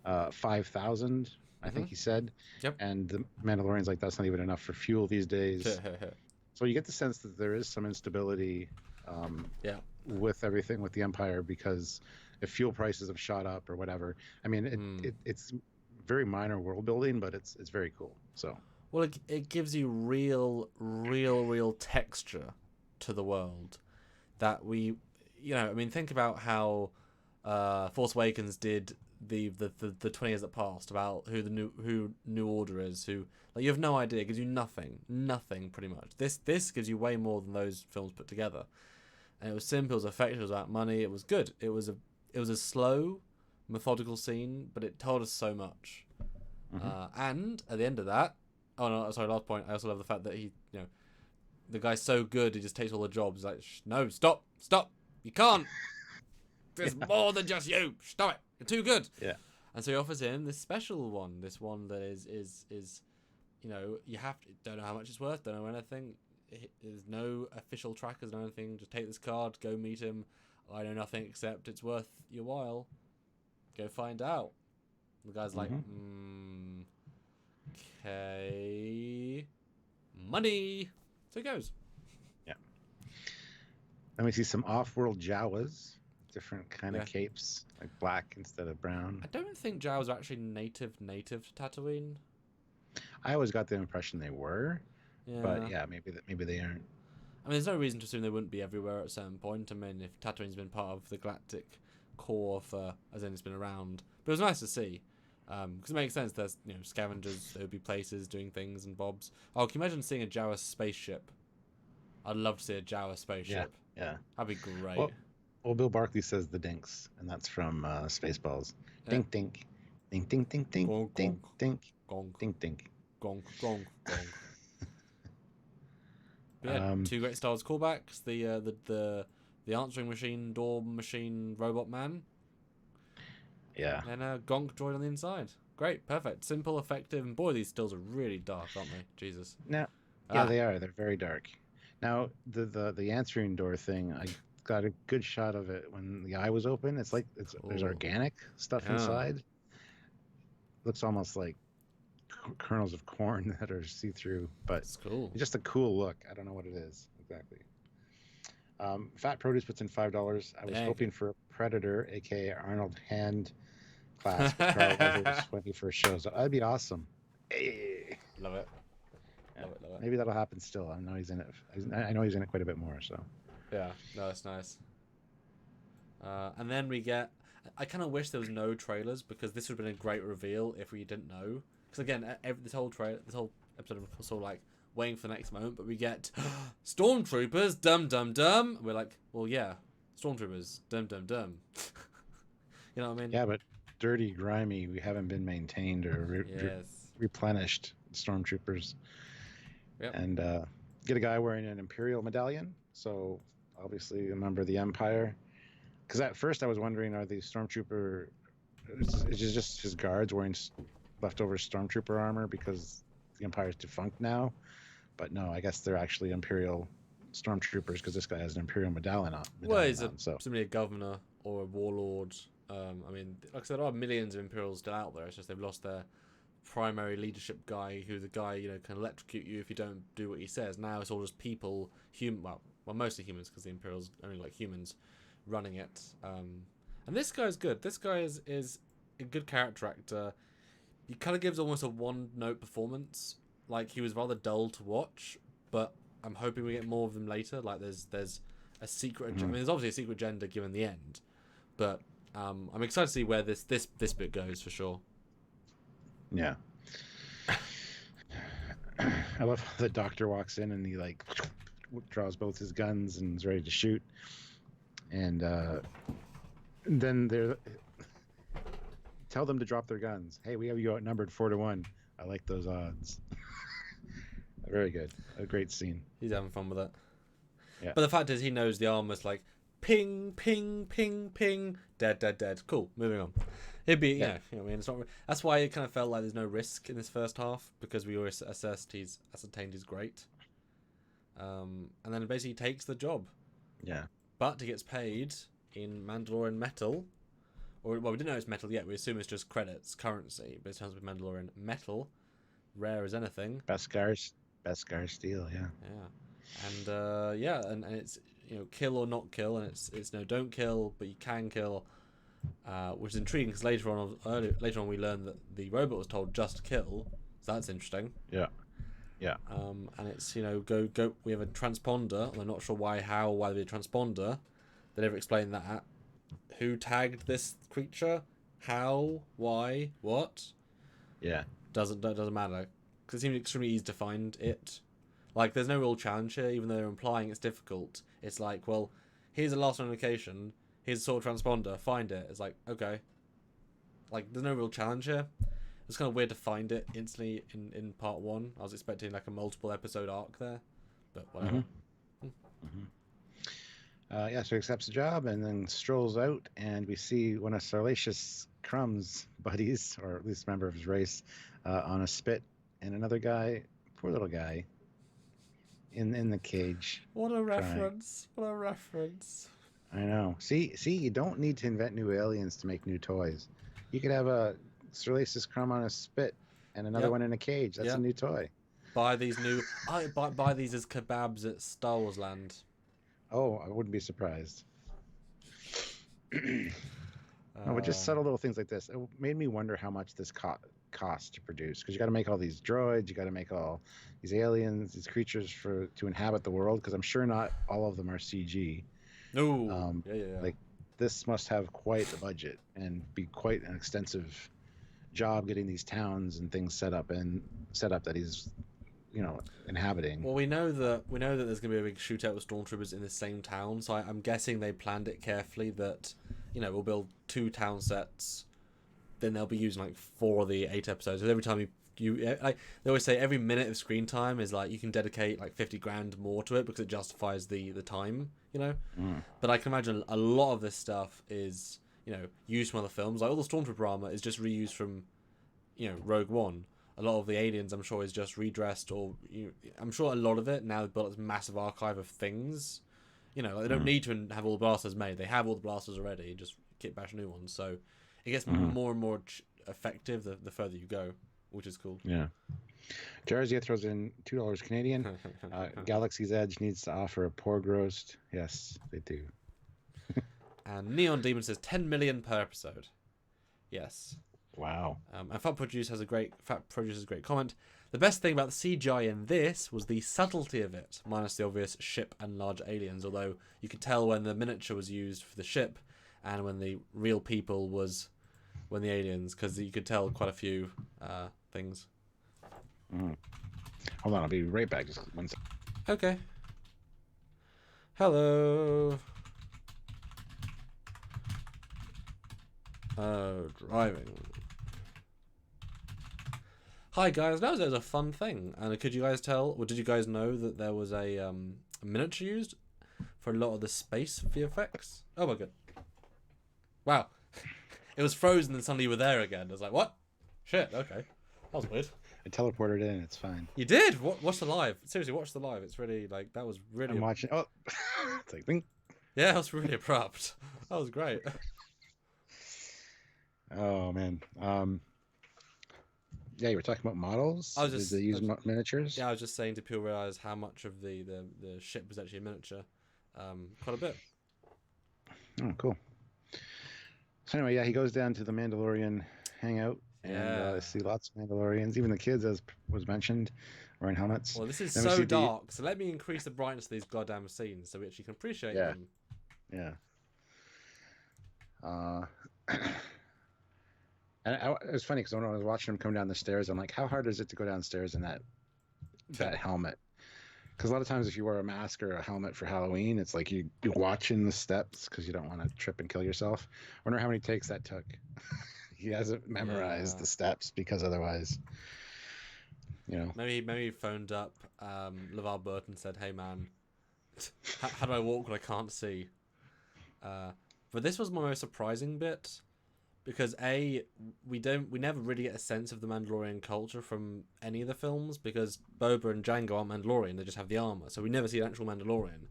5,000, I think he said. Yep. And the Mandalorian's like, that's not even enough for fuel these days. So you get the sense that there is some instability with everything with the Empire, because if fuel prices have shot up or whatever, I mean, it's very minor world building, but it's very cool. So, well, it gives you real texture to the world that we, think about how Force Awakens did the 20 years that passed, about who New Order is, who, like, you have no idea. It gives you nothing pretty much. This gives you way more than those films put together. And it was simple, it was effective, it was about money, it was good. It was a slow, methodical scene, but it told us so much. And at the end of that, last point, I also love the fact that he, the guy's so good, he just takes all the jobs. Like, no, stop, you can't. There's more than just you. Stop it. You're too good. Yeah. And so he offers him this special one, this one that is you don't know how much it's worth, don't know anything. There's no official trackers, no anything. Just take this card, go meet him. I know nothing except it's worth your while. Go find out. The guy's like, okay, money. So he goes. Yeah. Then we see some off-world Jawas, different kind of capes, like black instead of brown. I don't think Jawas are actually native to Tatooine. I always got the impression they were. Yeah. But yeah, maybe they aren't. I mean, there's no reason to assume they wouldn't be everywhere at a certain point. I mean, if Tatooine's been part of the galactic core for, as in it's been around. But it was nice to see. Because it makes sense. There's, scavengers, there would be places doing things and bobs. Oh, can you imagine seeing a Jawa spaceship? I'd love to see a Jawa spaceship. Yeah. That'd be great. Well, Bill Barkley says the dinks, and that's from Spaceballs. Dink, dink. Dink, dink, dink, dink. Gong, Dink, gong. dink. Gong. Dink, dink. Gong, gong, gong. Yeah, 2 great Star Wars callbacks. The answering machine, door machine, robot man. Yeah. And a gonk droid on the inside. Great, perfect, simple, effective, and boy, these stills are really dark, aren't they? Jesus. Now, they are. They're very dark. Now, the answering door thing, I got a good shot of it when the eye was open. It's like there's organic stuff inside. Looks almost like kernels of corn that are see-through, but it's cool. It's just a cool look. I don't know what it is exactly. Fat Produce puts in $5. I was hoping for a Predator, aka Arnold Hand class for Carl Weathers' 21st show. So that'd be awesome. Hey. Love it. Yeah. Love it. Maybe that'll happen still. I know he's in it. I know he's in it quite a bit more. So. Yeah. No, it's nice. And then we get. I kind of wish there was no trailers, because this would have been a great reveal if we didn't know. Because again, this whole episode was sort of like waiting for the next moment, but we get stormtroopers, dum dum dum. We're like, well, yeah, stormtroopers, dum dum dum. You know what I mean? Yeah, but dirty, grimy. We haven't been maintained or replenished. Stormtroopers. Yep. And get a guy wearing an Imperial medallion, so obviously a member of the Empire. Because at first I was wondering, are these stormtrooper? Is it just his guards wearing leftover stormtrooper armor because the Empire's defunct now? But no, I guess they're actually Imperial stormtroopers because this guy has an Imperial medallion on. Well, he's So simply a governor or a warlord. I mean, like I said, there are millions of Imperials still out there. It's just they've lost their primary leadership guy, who's the guy, you know, can electrocute you if you don't do what he says. Now it's all just people, well, mostly humans because the Imperials only like humans running it. And this guy's good. This guy is a good character actor. He kind of gives almost a one-note performance. Like, he was rather dull to watch, but I'm hoping we get more of them later. Like, there's a secret. I mean, there's obviously a secret agenda given the end, but I'm excited to see where this bit goes for sure. yeah. I love how the doctor walks in and he like draws both his guns and is ready to shoot, and then they're tell them to drop their guns. Hey, we have you outnumbered 4-1. I like those odds. Very good. A great scene. He's having fun with it. Yeah. But the fact is, he knows the armor's like ping, ping, ping, ping, dead, dead, dead. Cool. Moving on. It'd be, yeah. You know, I mean, it's not. That's why it kind of felt like there's no risk in this first half because we always ascertained he's great. And then basically takes the job. Yeah. But he gets paid in Mandalorian metal. Or, well, we didn't know it's metal yet. We assume it's just credits, currency. But it turns out Mandalorian metal, rare as anything. Beskar steel. Yeah. Yeah. And it's, you know, kill or not kill, and it's no, don't kill, but you can kill, which is intriguing because later on we learn that the robot was told just kill, so that's interesting. Yeah. And it's, you know, go. We have a transponder. I'm not sure why there'd be a transponder. They never explain that. Who tagged this creature? How? Why? What? Yeah. Doesn't matter because it seems extremely easy to find it. Like, there's no real challenge here, even though they're implying it's difficult. It's like, well, here's a last notification. Here's a sort of transponder. Find it. It's like, okay. Like, there's no real challenge here. It's kind of weird to find it instantly in part one. I was expecting like a multiple episode arc there, but whatever. Yeah, so he accepts the job and then strolls out, and we see one of Sarlacus Crumb's buddies, or at least a member of his race, on a spit, and another guy, poor little guy, in the cage. What a reference! What a reference! I know. See, you don't need to invent new aliens to make new toys. You could have a Sarlacus Crumb on a spit and another one in a cage. That's a new toy. Buy these buy these as kebabs at Star Wars Land. Oh, I wouldn't be surprised. No, but just subtle little things like this. It made me wonder how much this costs to produce, because you got to make all these droids, you got to make all these aliens, these creatures to inhabit the world, because I'm sure not all of them are CG. No. Like, this must have quite the budget and be quite an extensive job getting these towns and things set up that he's, you know, inhabiting. Well, we know that there's going to be a big shootout with stormtroopers in the same town, so I'm guessing they planned it carefully that, you know, we'll build 2 town sets, then they'll be using like 4 of the 8 episodes. So every time you like, they always say every minute of screen time is like, you can dedicate like 50 grand more to it because it justifies the time, you know. But I can imagine a lot of this stuff is, you know, used from other films. Like all the stormtrooper armor is just reused from, you know, Rogue One. A lot of the aliens, I'm sure, is just redressed, or I'm sure a lot of it now they've built this massive archive of things. You know, like they don't need to have all the blasters made; they have all the blasters already. Just kit bash new ones, so it gets more and more effective the further you go, which is cool. Yeah. Jarzia throws in $2 Canadian. Galaxy's Edge needs to offer a pork roast. Yes, they do. And Neon Demon says 10 million per episode. Yes. Wow. And Fat Produce has a great comment. The best thing about the CGI in this was the subtlety of it, minus the obvious ship and large aliens, although you could tell when the miniature was used for the ship and when the real people was when the aliens, because you could tell quite a few things. Hold on, I'll be right back. Just 1 second. Okay. Hello. Driving. Hi guys, that was a fun thing. And could you guys tell, or did you guys know that there was a miniature used for a lot of the space VFX? Oh my god. wow, it was frozen and suddenly you were there again. I was like, what? Shit. Okay, that was weird. I teleported in. It's fine. You did. Watch the live. Seriously, watch the live. It's really like that was really. I'm watching. Oh, it's like bing. Yeah, that was really abrupt. That was great. Oh man. Yeah, you were talking about models. I was just Did they use miniatures? Yeah, I was just saying, did people realize how much of the ship was actually a miniature? Quite a bit. Oh, cool. So anyway, yeah, he goes down to the Mandalorian hangout and see lots of Mandalorians, even the kids, as was mentioned, wearing helmets. Well, this is Then so dark, so let me increase the brightness of these goddamn scenes so we actually can appreciate them. Yeah. And it was funny because when I was watching him come down the stairs, I'm like, how hard is it to go downstairs in that helmet? Because a lot of times if you wear a mask or a helmet for Halloween, it's like you're watching the steps because you don't want to trip and kill yourself. I wonder how many takes that took. He hasn't memorized the steps because otherwise, Maybe he phoned up LeVar Burton and said, hey man, how do I walk when I can't see? But this was my most surprising bit. Because we never really get a sense of the Mandalorian culture from any of the films because Boba and Jango aren't Mandalorian; they just have the armor, so we never see an actual Mandalorian.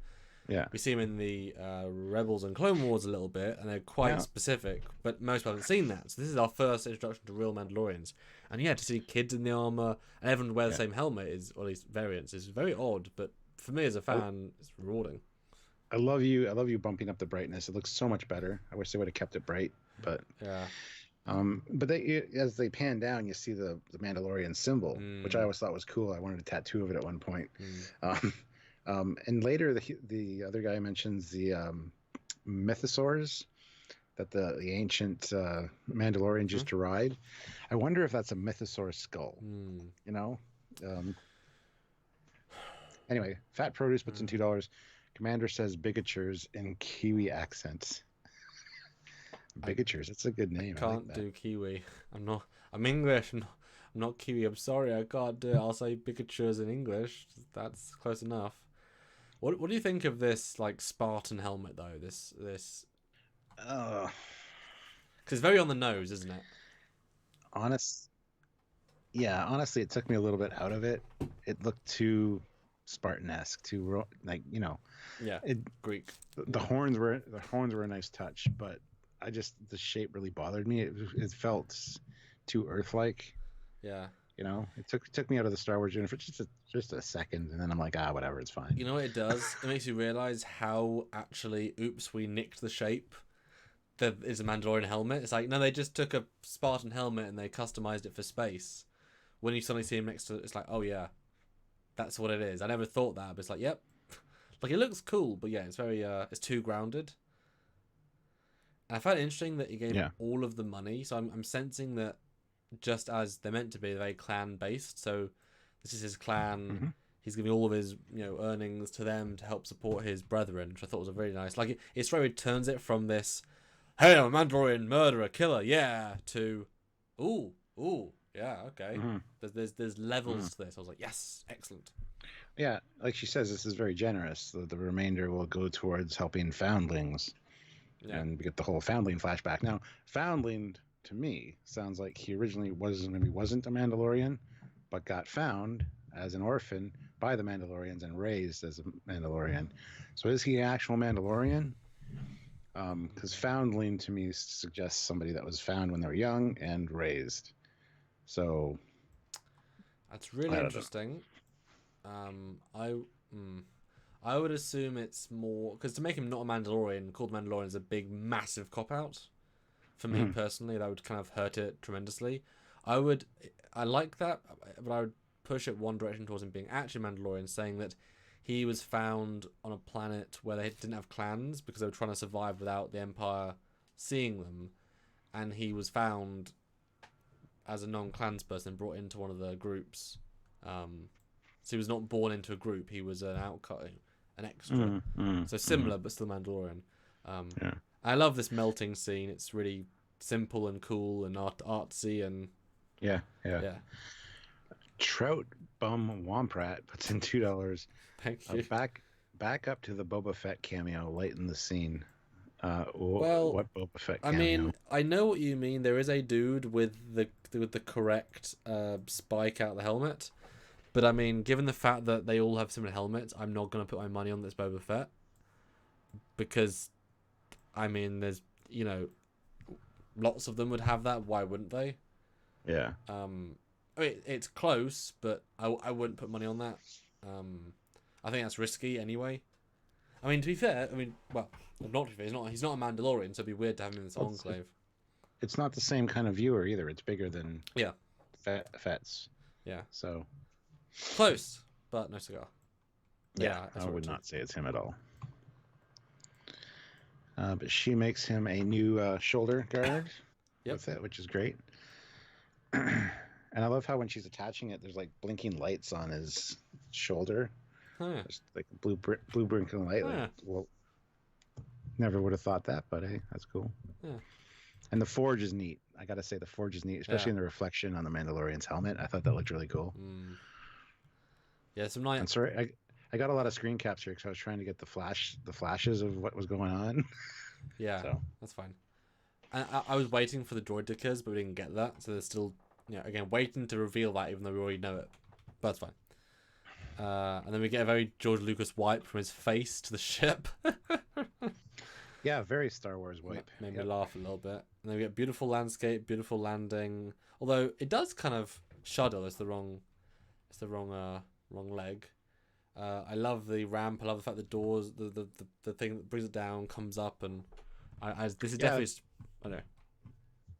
Yeah, we see him in the Rebels and Clone Wars a little bit, and they're quite specific. But most people haven't seen that, so this is our first introduction to real Mandalorians. And to see kids in the armor and everyone wear the same helmet or at least variants, is very odd. But for me as a fan, it's rewarding. I love you bumping up the brightness. It looks so much better. I wish they would have kept it bright. But but as they pan down, you see the Mandalorian symbol, which I always thought was cool. I wanted a tattoo of it at one point. And later, the other guy mentions the mythosaurs that the ancient Mandalorians used to ride. I wonder if that's a mythosaur skull. Anyway, Fat Produce puts in $2. Commander says bigatures in Kiwi accents. Bigatures, it's a good name. I can't do Kiwi. I'm English. I'm not Kiwi. I'm sorry, I can't do it. I'll say bigatures in English. That's close enough. What do you think of this like Spartan helmet though? This because it's very on the nose, isn't it? Honestly, it took me a little bit out of it. It looked too Spartan-esque, too Greek. The horns were a nice touch, but the shape really bothered me. It felt too Earth-like. Yeah. It took me out of the Star Wars universe for just a second, and then I'm like, whatever, it's fine. You know what it does? It makes you realize how actually, we nicked the shape that is a Mandalorian helmet. It's like, no, they just took a Spartan helmet and they customized it for space. When you suddenly see him next to it, it's like, oh yeah, that's what it is. I never thought that, but it's like, yep. Like, it looks cool, but yeah, it's very, it's too grounded. And I found it interesting that he gave all of the money, so I'm sensing that just as they're meant to be, they're very clan-based, so this is his clan. Mm-hmm. He's giving all of his earnings to them to help support his brethren, which I thought was a very nice. Like, it straight away turns it from this, hey, I'm a Mandalorian murderer, killer, yeah, to, ooh, yeah, okay. Mm-hmm. There's levels to this. I was like, yes, excellent. Yeah, like she says, this is very generous. The remainder will go towards helping foundlings. Yeah. And we get the whole foundling flashback. Now, foundling, to me, sounds like he originally wasn't a Mandalorian, but got found as an orphan by the Mandalorians and raised as a Mandalorian. So is he an actual Mandalorian? Because foundling, to me, suggests somebody that was found when they were young and raised. So that's really interesting. I would assume it's more because to make him not a Mandalorian, called Mandalorian, is a big, massive cop out. For me personally, that would kind of hurt it tremendously. I like that, but I would push it one direction towards him being actually Mandalorian, saying that he was found on a planet where they didn't have clans because they were trying to survive without the Empire seeing them, and he was found as a non-clans person, brought into one of the groups. So he was not born into a group; he was an outcut, an extra. So similar, but still Mandalorian. I love this melting scene. It's really simple and cool and artsy and yeah. Trout Bum Womprat puts in $2. Thank you. Back up to the Boba Fett cameo, lighten the scene. Well, What Boba Fett I mean, cameo? I know what you mean. There is a dude with the correct spike out the helmet, but I mean, given the fact that they all have similar helmets, I'm not gonna put my money on this Boba Fett because I mean, there's you know lots of them would have that. Why wouldn't they? Yeah. I mean, it's close, but I wouldn't put money on that. I think that's risky anyway. I mean, to be fair, I mean, well, not to be fair, he's not a Mandalorian, so it'd be weird to have him in this Well, enclave. it's not the same kind of viewer either. It's bigger than Yeah, Fett's. yeah, So close, but no cigar. yeah, Yeah, I I saw it would too. not say it's him at all. But she makes him a new shoulder guard Yep. with it, which is great. And I love how when she's attaching it, there's like blinking lights on his shoulder. Huh. There's like blue blinking light. Huh. Like, well, never would have thought that, but hey, that's cool. Yeah. And the forge is neat. I gotta say, the forge is neat, especially Yeah. in the reflection on the Mandalorian's helmet. I thought that looked really cool. Yeah, some nice. I'm sorry, I got a lot of screen caps here because I was trying to get the flashes of what was going on. Yeah, So that's fine. And I was waiting for the droid dickers, but we didn't get that, so there's still, again, waiting to reveal that, even though we already know it. But that's fine. And then we get a very George Lucas wipe from his face to the ship. yeah, very Star Wars wipe. Made me laugh a little bit. And then we get beautiful landscape, beautiful landing. Although it does kind of shudder. It's the wrong leg. I love the ramp. I love the fact the doors, the thing that brings it down comes up, and this is definitely. I know.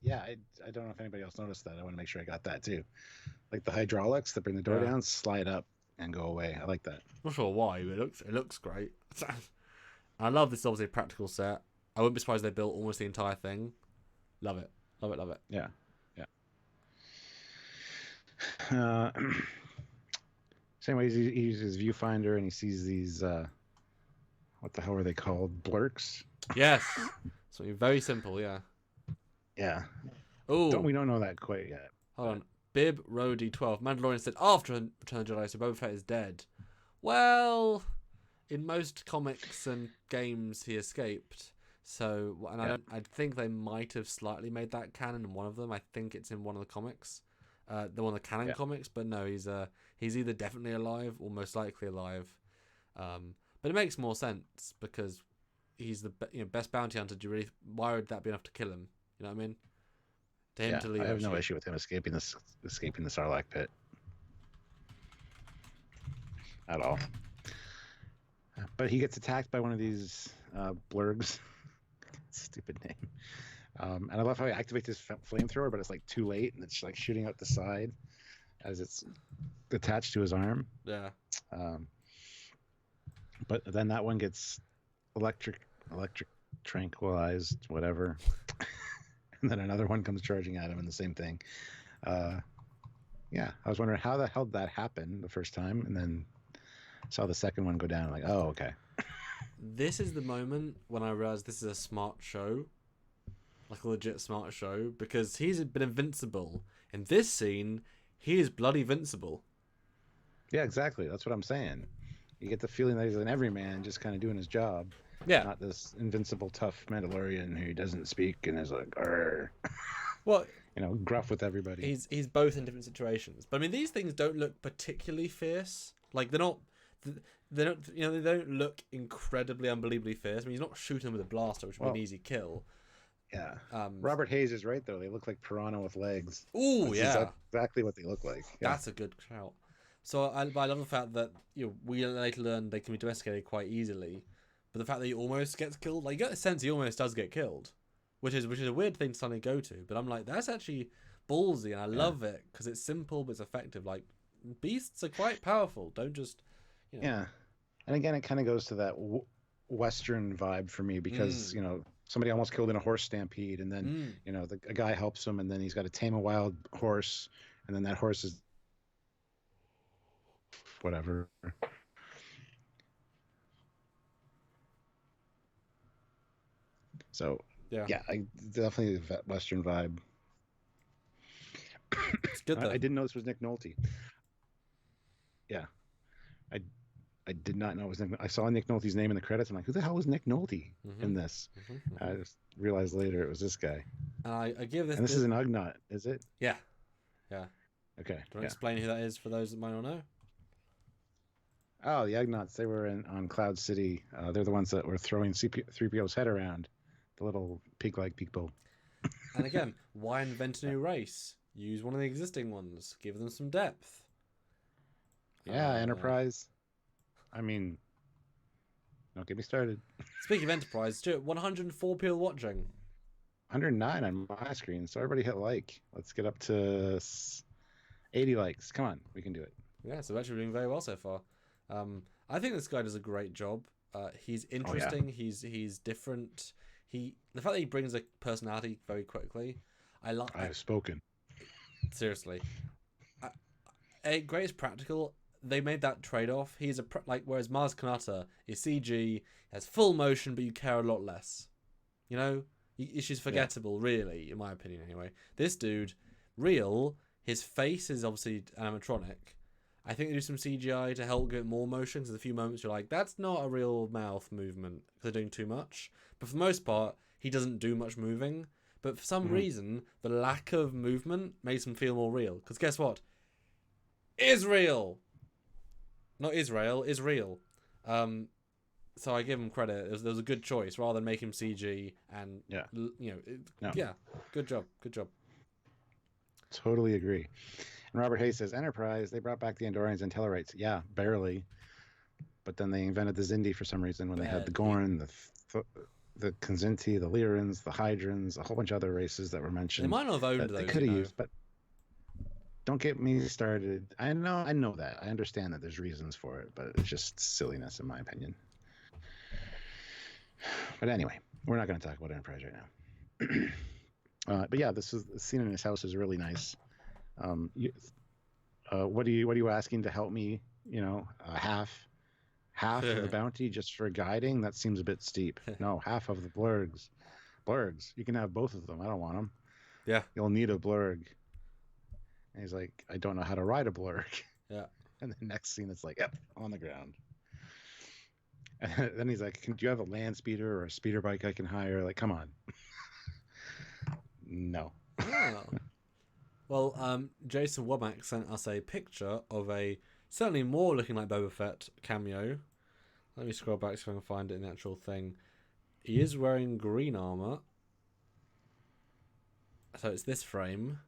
Yeah, I don't know if anybody else noticed that. I want to make sure I got that too. Like the hydraulics that bring the door down, slide up and go away. I like that. Not sure why, but it looks great. I love this. Obviously, practical set. I wouldn't be surprised they built almost the entire thing. Love it. Love it. Love it. Yeah, yeah. Same way he uses his viewfinder and he sees these. What the hell are they called? Blurks. Yes. Something very simple. Yeah. Yeah. Oh. We don't know that quite yet. Hold on. Bib Rhodey 12. Mandalorian said after Return of the Jedi, so Boba Fett is dead. Well, in most comics and games, he escaped. So, and I think they might have slightly made that canon in one of them. I think it's in one of the comics, the one of the canon comics. But no, he's either definitely alive or most likely alive. But it makes more sense because he's the best bounty hunter. Why would that be enough to kill him? You know what I mean? To him to leave. I have no issue with him escaping the Sarlacc pit at all. But he gets attacked by one of these blurgs. Stupid name. And I love how he activates his flamethrower, but it's like too late, and it's like shooting out the side as it's attached to his arm. Yeah. But then that one gets electric tranquilized, whatever. And then another one comes charging at him, and the same thing. Yeah, I was wondering how the hell that happened the first time, and then saw the second one go down. Like, oh, okay. This is the moment when I realized this is a smart show, like a legit smart show, because he's been invincible. In this scene, he is bloody invincible. Yeah, exactly. That's what I'm saying. You get the feeling that he's an everyman, just kind of doing his job. Yeah. Not this invincible, tough Mandalorian who doesn't speak and is like, "Arr." Well, gruff with everybody. He's both in different situations. But I mean, these things don't look particularly fierce. Like they don't they don't look incredibly, unbelievably fierce. I mean, he's not shooting with a blaster, which would be an easy kill. Yeah. Robert Hayes is right though. They look like piranha with legs. Ooh, yeah. Exactly what they look like. Yeah. That's a good shout. So I love the fact that we later learn they can be domesticated quite easily, but the fact that he almost gets killed, like you get the sense he almost does get killed, which is a weird thing to suddenly go to. But I'm like, that's actually ballsy, and I love it because it's simple but it's effective. Like beasts are quite powerful. Don't just Yeah, and again, it kind of goes to that Western vibe for me because somebody almost killed in a horse stampede, and then a guy helps him, and then he's got to tame a wild horse, and then that horse is whatever. So yeah, I definitely a Western vibe. It's good though. I didn't know this was Nick Nolte. Yeah, I did not know it was Nick. I saw Nick Nolte's name in the credits. I'm like, who the hell was Nick Nolte Mm-hmm. in this? Mm-hmm. I Mm-hmm. just realized later it was this guy. And I give And this this is an Ugnaught, is it? yeah, yeah. Okay, Do you want to yeah. explain who that is for those that might not know? Oh, the Ugnaughts. They were on Cloud City. They're the ones that were throwing 3PO's head around. The little pig-like people. And again, why invent a new race? Use one of the existing ones. Give them some depth. Yeah, Enterprise. I mean, don't get me started. Speaking of Enterprise, Stuart, 104 people watching. 109 on my screen, so everybody hit like. Let's get up to 80 likes. Come on, we can do it. Yeah, so we're actually doing very well so far. I think this guy does a great job. He's interesting. Oh, yeah. He's different. The fact that he brings a personality very quickly. I have spoken. Seriously, great is practical. They made that trade off. He's whereas Mars Kanata is CG, has full motion, but you care a lot less. You know, she's forgettable, really, in my opinion. Anyway, this dude, real. His face is obviously animatronic. I think they do some CGI to help get more motion. Because a few moments you're like, that's not a real mouth movement because they're doing too much. But for the most part, he doesn't do much moving. But for some reason, the lack of movement makes him feel more real. Because guess what? Israel! Not Israel, Israel. So I give him credit. There was a good choice rather than make him CG and, yeah, good job. Good job. Totally agree. And Robert Hayes says, Enterprise, they brought back the Andorians and Tellarites. Yeah, barely. But then they invented the Xindi for some reason when they had the Gorn, the Kzinti, the Lyrans, the Hydrans, a whole bunch of other races that were mentioned. They might not have owned those. They could have used, but don't get me started. I know that. I understand that there's reasons for it, but it's just silliness in my opinion. But anyway, we're not going to talk about Enterprise right now. But yeah, the scene in his house is really nice. What are you asking to help me? Half of the bounty just for guiding? That seems a bit steep. No, half of the blurgs. Blurgs. You can have both of them. I don't want them. Yeah. You'll need a blurg. And he's like, I don't know how to ride a blurg. Yeah. And the next scene, it's like, yep, on the ground. And then he's like, do you have a land speeder or a speeder bike I can hire? Like, come on. No. Oh. Well, Jason Womack sent us a picture of a certainly more looking like Boba Fett cameo. Let me scroll back so I can find it in the actual thing. He is wearing green armor. So it's this frame.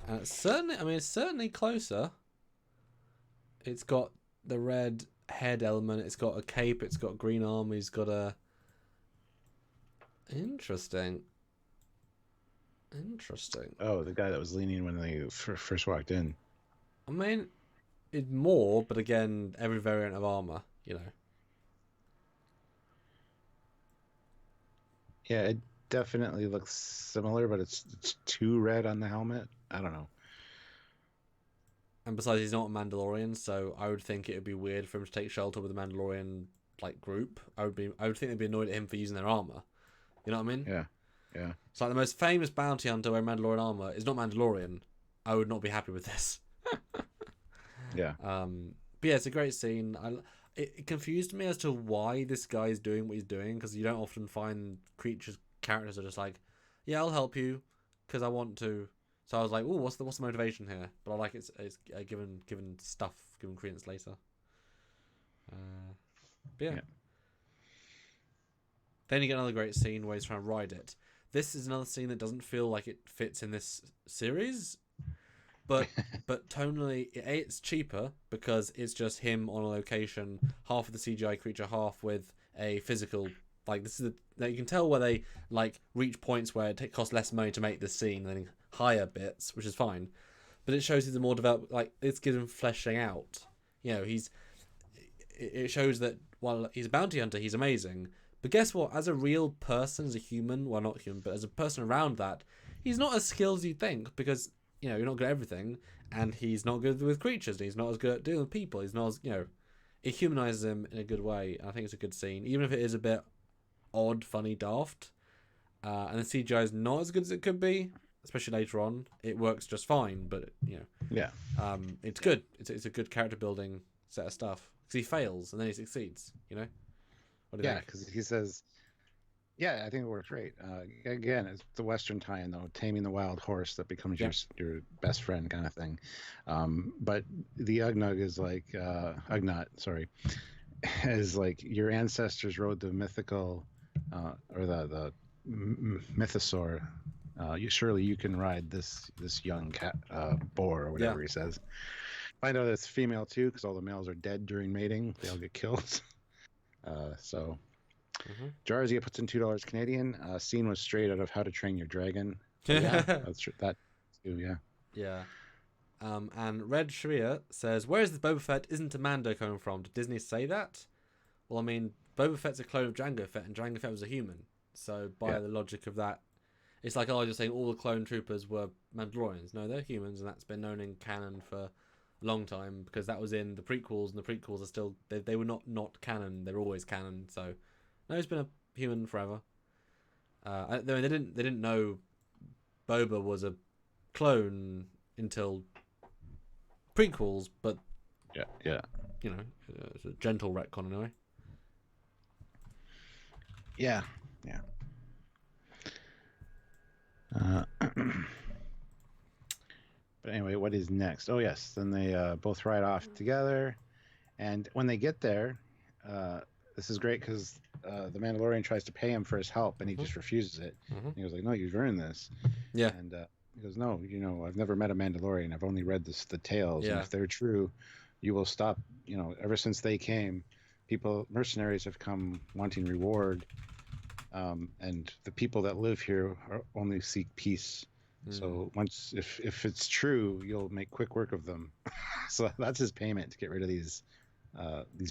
And it's certainly closer. It's got the red head element. It's got a cape. It's got green armor. He's got a... Interesting. Oh, the guy that was leaning when they first walked in. I mean, it's more, but again, every variant of armor, Yeah, it definitely looks similar, but it's too red on the helmet. I don't know. And besides, he's not a Mandalorian, so I would think it would be weird for him to take shelter with a Mandalorian group. I would think they'd be annoyed at him for using their armor. You know what I mean? Yeah. It's like the most famous bounty hunter wearing Mandalorian armor is not Mandalorian. I would not be happy with this. Yeah. But yeah, it's a great scene. It confused me as to why this guy is doing what he's doing, because you don't often find characters are just like, yeah, I'll help you because I want to. So I was like, oh, what's the motivation here? But I like it's given credence later. But yeah. Then you get another great scene where he's trying to ride it. This is another scene that doesn't feel like it fits in this series, but tonally, it's cheaper because it's just him on a location, half of the CGI creature, half with a physical. Now you can tell where they reach points where it costs less money to make the scene than higher bits, which is fine. But it shows he's a more developed. It's gives him fleshing out. It shows that while he's a bounty hunter, he's amazing. But guess what? As a real person, as a human, well, not human, but as a person around that, he's not as skilled as you think because, you're not good at everything, and he's not good with creatures, and he's not as good at dealing with people. He's not as, it humanizes him in a good way, and I think it's a good scene, even if it is a bit odd, funny, daft, and the CGI is not as good as it could be, especially later on. It works just fine, but, Yeah. it's good. It's a good character building set of stuff. because he fails and then he succeeds. You know, what do you Yeah, think? because he says, yeah, I think it works great. Again, it's the Western tie-in though, taming the wild horse that becomes Yeah, your best friend kind of thing. But the Ugnug is like Ugnaught, sorry, is like your ancestors rode the mythical or the mythosaur. Surely you can ride this young cat boar or yeah. whatever he says. I know that it's female too because all the males are dead during mating. They all get killed. So Hmm. Jarzia puts in $2 Canadian. Scene was straight out of How to Train Your Dragon. Oh yeah, Yeah. that's true. That too. Yeah. Yeah. And Red Sharia says, "Where is the Boba Fett? Isn't a Mando coming from? Did Disney say that?" Well, I mean, Boba Fett's a clone of Jango Fett, and Jango Fett was a human. So by Yeah. the logic of that, it's like, oh, you're saying all the clone troopers were Mandalorians. No, they're humans, and that's been known in canon for a long time because that was in the prequels, and the prequels are still they were not canon. They're always canon. So no, he's been a human forever. They didn't know Boba was a clone until prequels, but Yeah. Yeah. you know, it's a gentle retcon anyway. Yeah. Yeah. Uh, but anyway, what is next? Oh yes, then they both ride off together, and when they get there, uh, this is great because the Mandalorian tries to pay him for his help, and he Mm-hmm. just refuses it. Mm-hmm. He goes like, "No, you've earned this," Yeah, and he goes, "No, I've never met a Mandalorian. I've only read the tales, and yeah, if they're true, you will stop. Ever since they came, mercenaries have come wanting reward, and the people that live here only seek peace. mm. So if it's true, you'll make quick work of them. So that's his payment to get rid of these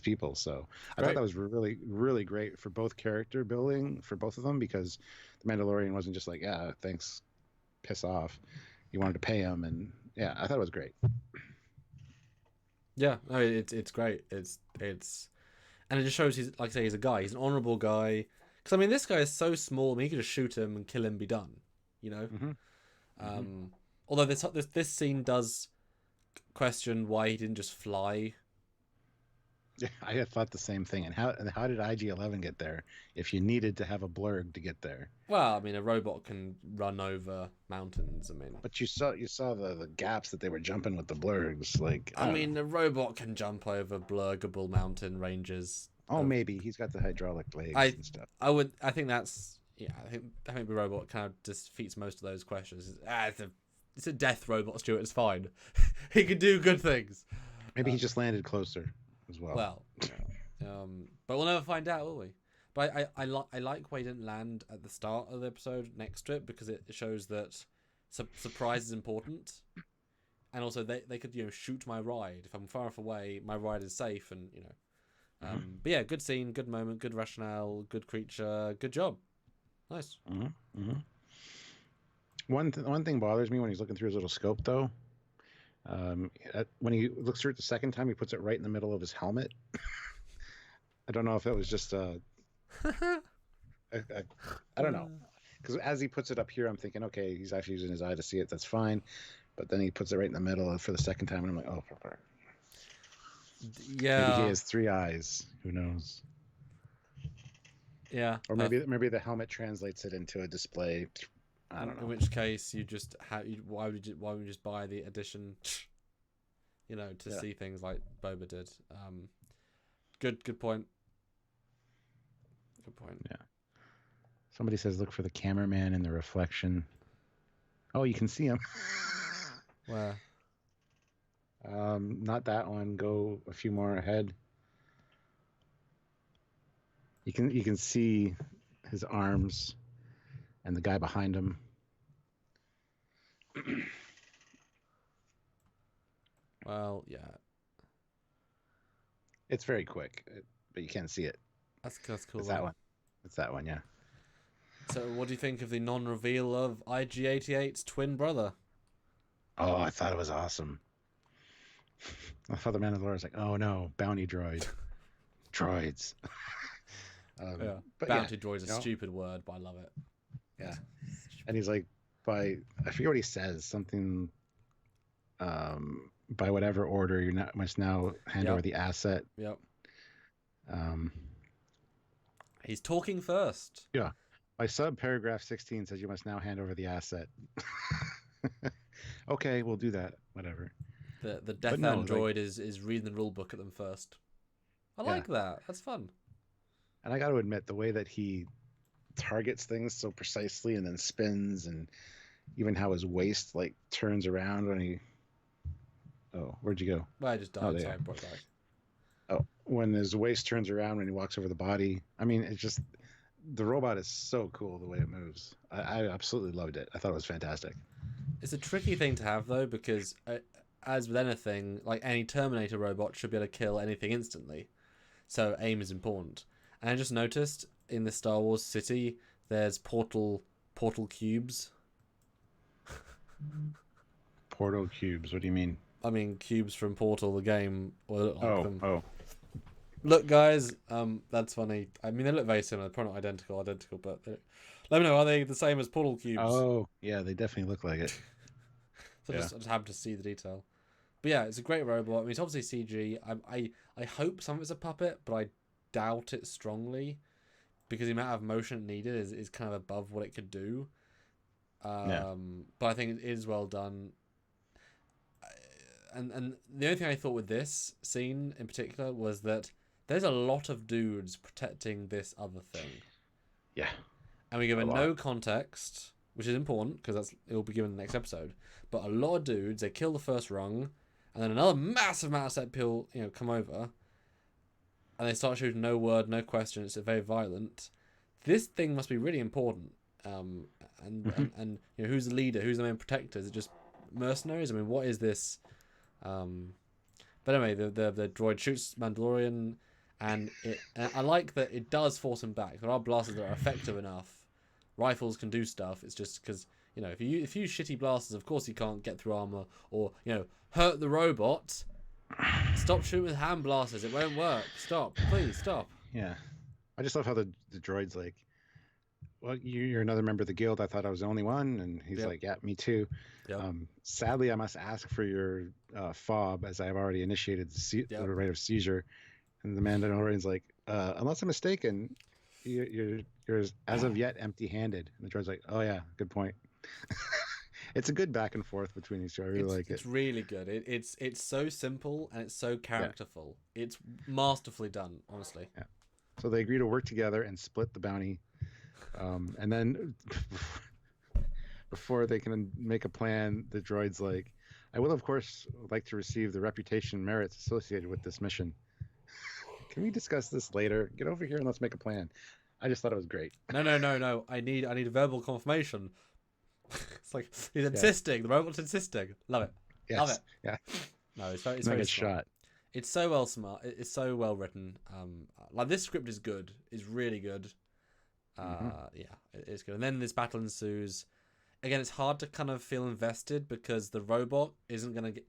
people. So I thought Great. that was really really great for both character building for both of them because the Mandalorian wasn't just like yeah thanks piss off. He wanted to pay him and yeah I thought it was great. Yeah, no, it's great. And it just shows he's like I say he's a guy. He's an honorable guy. Because I mean, this guy is so small. I mean, he could just shoot him and kill him, be done. You know. Mm-hmm. Mm-hmm. Although this scene does question why he didn't just fly. Yeah, I had thought the same thing. And how did IG-11 get there if you needed to have a blurg to get there? Well, I mean, a robot can run over mountains. I mean, But you saw the gaps that they were jumping with the blurgs. Like I mean, a robot can jump over blurgable mountain ranges. oh Of, maybe he's got the hydraulic legs I and stuff. I think that's yeah. I think the robot kind of defeats most of those questions. It's a death robot, Stuart. It's fine. He can do good things. Maybe he just landed closer as well. Well, but we'll never find out, will we? But I like why he didn't land at the start of the episode next to it because it shows that surprise is important, and also they could shoot my ride if I'm far enough away. My ride is safe, and But yeah, good scene, good moment, good rationale, good creature, good job, nice. Mm-hmm. Mm-hmm. One thing bothers me when he's looking through his little scope though. When he looks through it the second time, he puts it right in the middle of his helmet. I don't know if it was just I don't know. Because as he puts it up here, I'm thinking, okay, he's actually using his eye to see it. That's fine. But then he puts it right in the middle for the second time, and I'm like, oh, Yeah. maybe he has three eyes. Who knows? Yeah. Or maybe the helmet translates it into a display. I don't know. In which case, you just why would you just buy the edition? To see things like Boba did. Good point. Good point. Yeah. Somebody says, look for the cameraman in the reflection. Oh, you can see him. Where? Not that one. Go a few more ahead. You can see his arms and the guy behind him. Well, yeah. It's very quick, but you can't see it. That's cool. It's that one. It's that one, yeah. So, what do you think of the non-reveal of IG-88's twin brother? Oh, I thought it was awesome. I thought the Mandalorian was like, oh no, bounty droid. Droids. Yeah. But Bounty droid's a stupid word, but I love it. Yeah. And he's like, I forget what he says, something by whatever order you must now hand over Yep. the asset. Yep. Um, He's talking first. yeah. By sub paragraph 16 says you must now hand over the asset. Okay, we'll do that. Whatever. The But death no, like, android is reading the rule book at them first. I yeah. like that. That's fun. And I got to admit, the way that he targets things so precisely and then spins, and even how his waist like turns around when he. Oh, where'd you go? Well, I just Oh, died, so I there. brought it back. Oh, when his waist turns around when he walks over the body. I mean, it's just the robot is so cool the way it moves. I absolutely loved it. I thought it was fantastic. It's a tricky thing to have though, because as with anything, like any Terminator robot should be able to kill anything instantly. So aim is important. And I just noticed in the Star Wars city, there's portal cubes. Portal cubes. What do you mean? I mean cubes from Portal, the game, or look like Oh, them. oh, Look, guys, that's funny. I mean, they look very similar. They're probably not identical, but let me know. Are they the same as Portal cubes? oh. Yeah, they definitely look like it. So Yeah. I just happened to see the detail. But yeah, it's a great robot. I mean, it's obviously CG. I hope some of it's a puppet, but I doubt it strongly because the amount of motion needed is kind of above what it could do. Yeah. But I think it is well done. And the only thing I thought with this scene in particular was that there's a lot of dudes protecting this other thing, Yeah. and we give A it lot. no context, which is important because it will be given in the next episode. But a lot of dudes, they kill the first rung, and then another massive amount of set people, come over, and they start shooting no word, no question. It's very violent. This thing must be really important. And, Mhm. and and who's the leader? Who's the main protector? Is it just mercenaries? I mean, what is this? But anyway, the droid shoots Mandalorian, and I like that it does force him back. There are blasters that are effective enough. Rifles can do stuff. It's just because if you use shitty blasters, of course you can't get through armor or hurt the robot. Stop shooting with hand blasters. It won't work. Stop, please stop. Yeah. I just love how the droid's like, well, you're another member of the guild. I thought I was the only one. And he's Yep. like, yeah, me too. Yep. Sadly, I must ask for your fob as I've already initiated the Yep. right of seizure. And the Mandalorian's like, unless I'm mistaken, you're as of yet empty-handed. And the droid's like, oh yeah, good point. It's a good back and forth between these two. I really like it. It's really good. It's so simple and it's so Yeah. characterful. It's masterfully done, honestly. Yeah. So they agree to work together and split the bounty. And then before they can make a plan, the droid's like, I will, of course, like to receive the reputation and merits associated with this mission. Can we discuss this later? Get over here and let's make a plan. I just thought it was great. No. I need a verbal confirmation. It's like he's insisting. The robot's insisting. Love it. Yes. Love it. Yeah. No, it's Not very get smart. shot. It's so well smart. It's so well written. Like this script is good. It's really good. Yeah, it's good. And then this battle ensues. Again, it's hard to kind of feel invested because the robot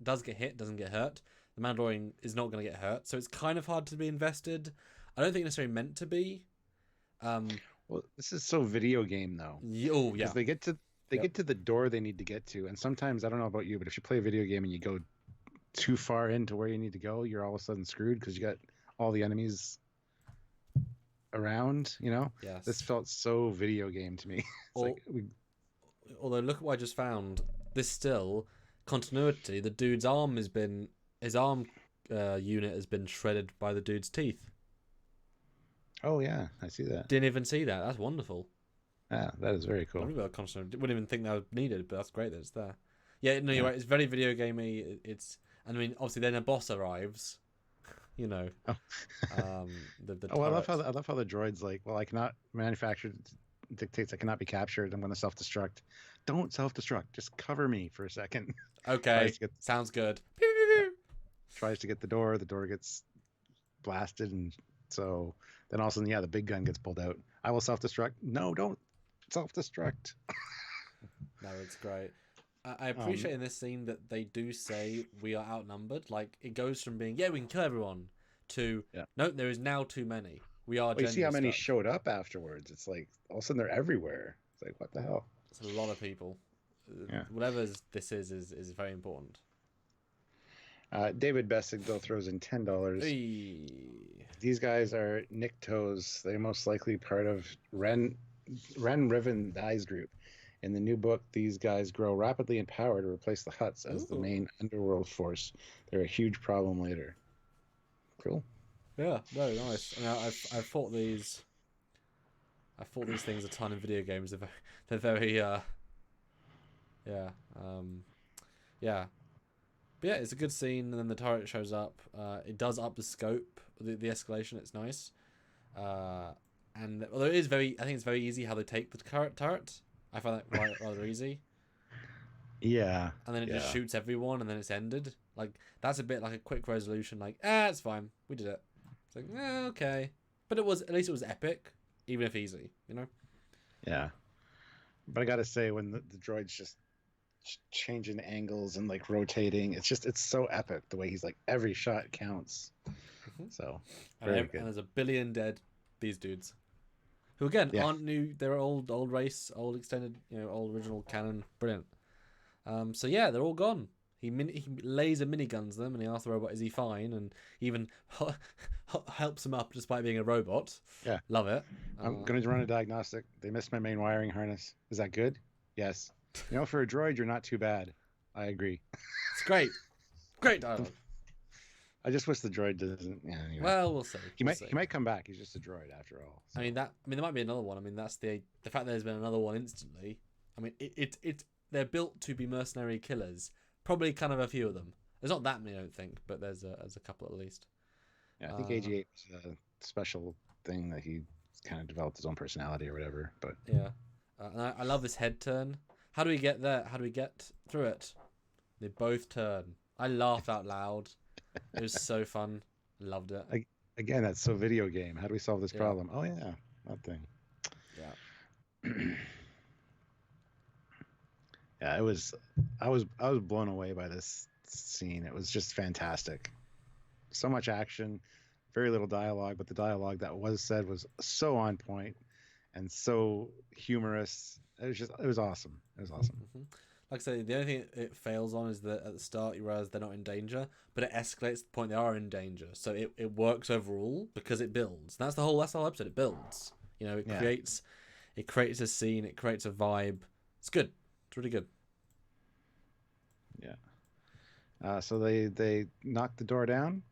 does get hit, doesn't get hurt. The Mandalorian is not gonna get hurt, so it's kind of hard to be invested. I don't think necessarily meant to be. Well, this is so video game though. Oh yeah. Because they get to the door they need to get to, and sometimes I don't know about you, but if you play a video game and you go too far into where you need to go, you're all of a sudden screwed because you got all the enemies around. Yes. This felt so video game to me. Although look at what I just found. This still continuity. The dude's arm his arm unit has been shredded by the dude's teeth. Oh yeah, I see that. Didn't even see that. That's wonderful. Yeah, that is very cool. Wouldn't even think that was needed, but that's great that it's there. Yeah, no, you're right. It's very video gamey. I mean, obviously, then a boss arrives. Oh. The I love how the droid's like, well, I cannot manufacture dictates I cannot be captured. I'm going to self-destruct. Don't self-destruct. Just cover me for a second. Okay, sounds good. Tries to get the door. The door gets blasted, and so then all of a sudden, the big gun gets pulled out. I will self-destruct. No, don't self-destruct. No, it's great. I appreciate in this scene that they do say we are outnumbered. Like it goes from being we can kill everyone to no, there is now too many. We are. Well, you see how many showed up afterwards. It's like all of a sudden they're everywhere. It's like what the hell? It's a lot of people. Yeah. Whatever this is very important. David Bessick though throws in $10. Hey. These guys are Niktos. They're most likely part of Ren Riven Dai's group. In the new book, these guys grow rapidly in power to replace the Hutts as the Ooh. main underworld force. They're a huge problem later. Cool. Yeah, no, nice. I mean, I've fought these things a ton in video games. They're very yeah, yeah. But yeah, it's a good scene, and then the turret shows up. It does up the scope, the escalation. It's nice. And although it is I think it's very easy how they take the turret. I find that rather easy. Yeah. And then it yeah. just shoots everyone, and then it's ended. Like, that's a bit like a quick resolution. Like, it's fine, we did it. It's like, okay, but at least it was epic, even if easy, you know. Yeah. But I gotta say, when the droid's just changing angles and like rotating, it's so epic the way he's like every shot counts. So very good. And there's a billion dead these dudes, who again Yeah. aren't new. They're old race, old extended, old original canon. Brilliant. So yeah, they're all gone. He laser miniguns them, and he asks the robot, "Is he fine?" And he even helps him up despite being a robot. Yeah. Love it. I'm going to run a diagnostic. They missed my main wiring harness. Is that good? Yes. For a droid, you're not too bad. I agree. It's great. Great dialogue. I just wish the droid doesn't. Yeah, anyway. Well, we'll see. He might come back. He's just a droid after all. So. I mean, there might be another one. I mean, that's the fact that there's been another one instantly. I mean, they're built to be mercenary killers. Probably kind of a few of them. There's not that many, I don't think, but there's a couple at least. Yeah, I think AG8 was a special thing that he kind of developed his own personality or whatever. But yeah, and I love this head turn. How do we get there? How do we get through it? They both turn. I laughed out loud. It was so fun. Loved it. Again, that's so video game. How do we solve this problem? Oh yeah, that thing. Yeah. Yeah, I was blown away by this scene. It was just fantastic. So much action, very little dialogue, but the dialogue that was said was so on point and so humorous. It was awesome. It was awesome. Mm-hmm. Like I say, the only thing it fails on is that at the start you realize they're not in danger, but it escalates to the point they are in danger. So it works overall because it builds. That's the whole episode. It builds. It creates a scene. It creates a vibe. It's good. It's really good. Yeah. So they knock the door down,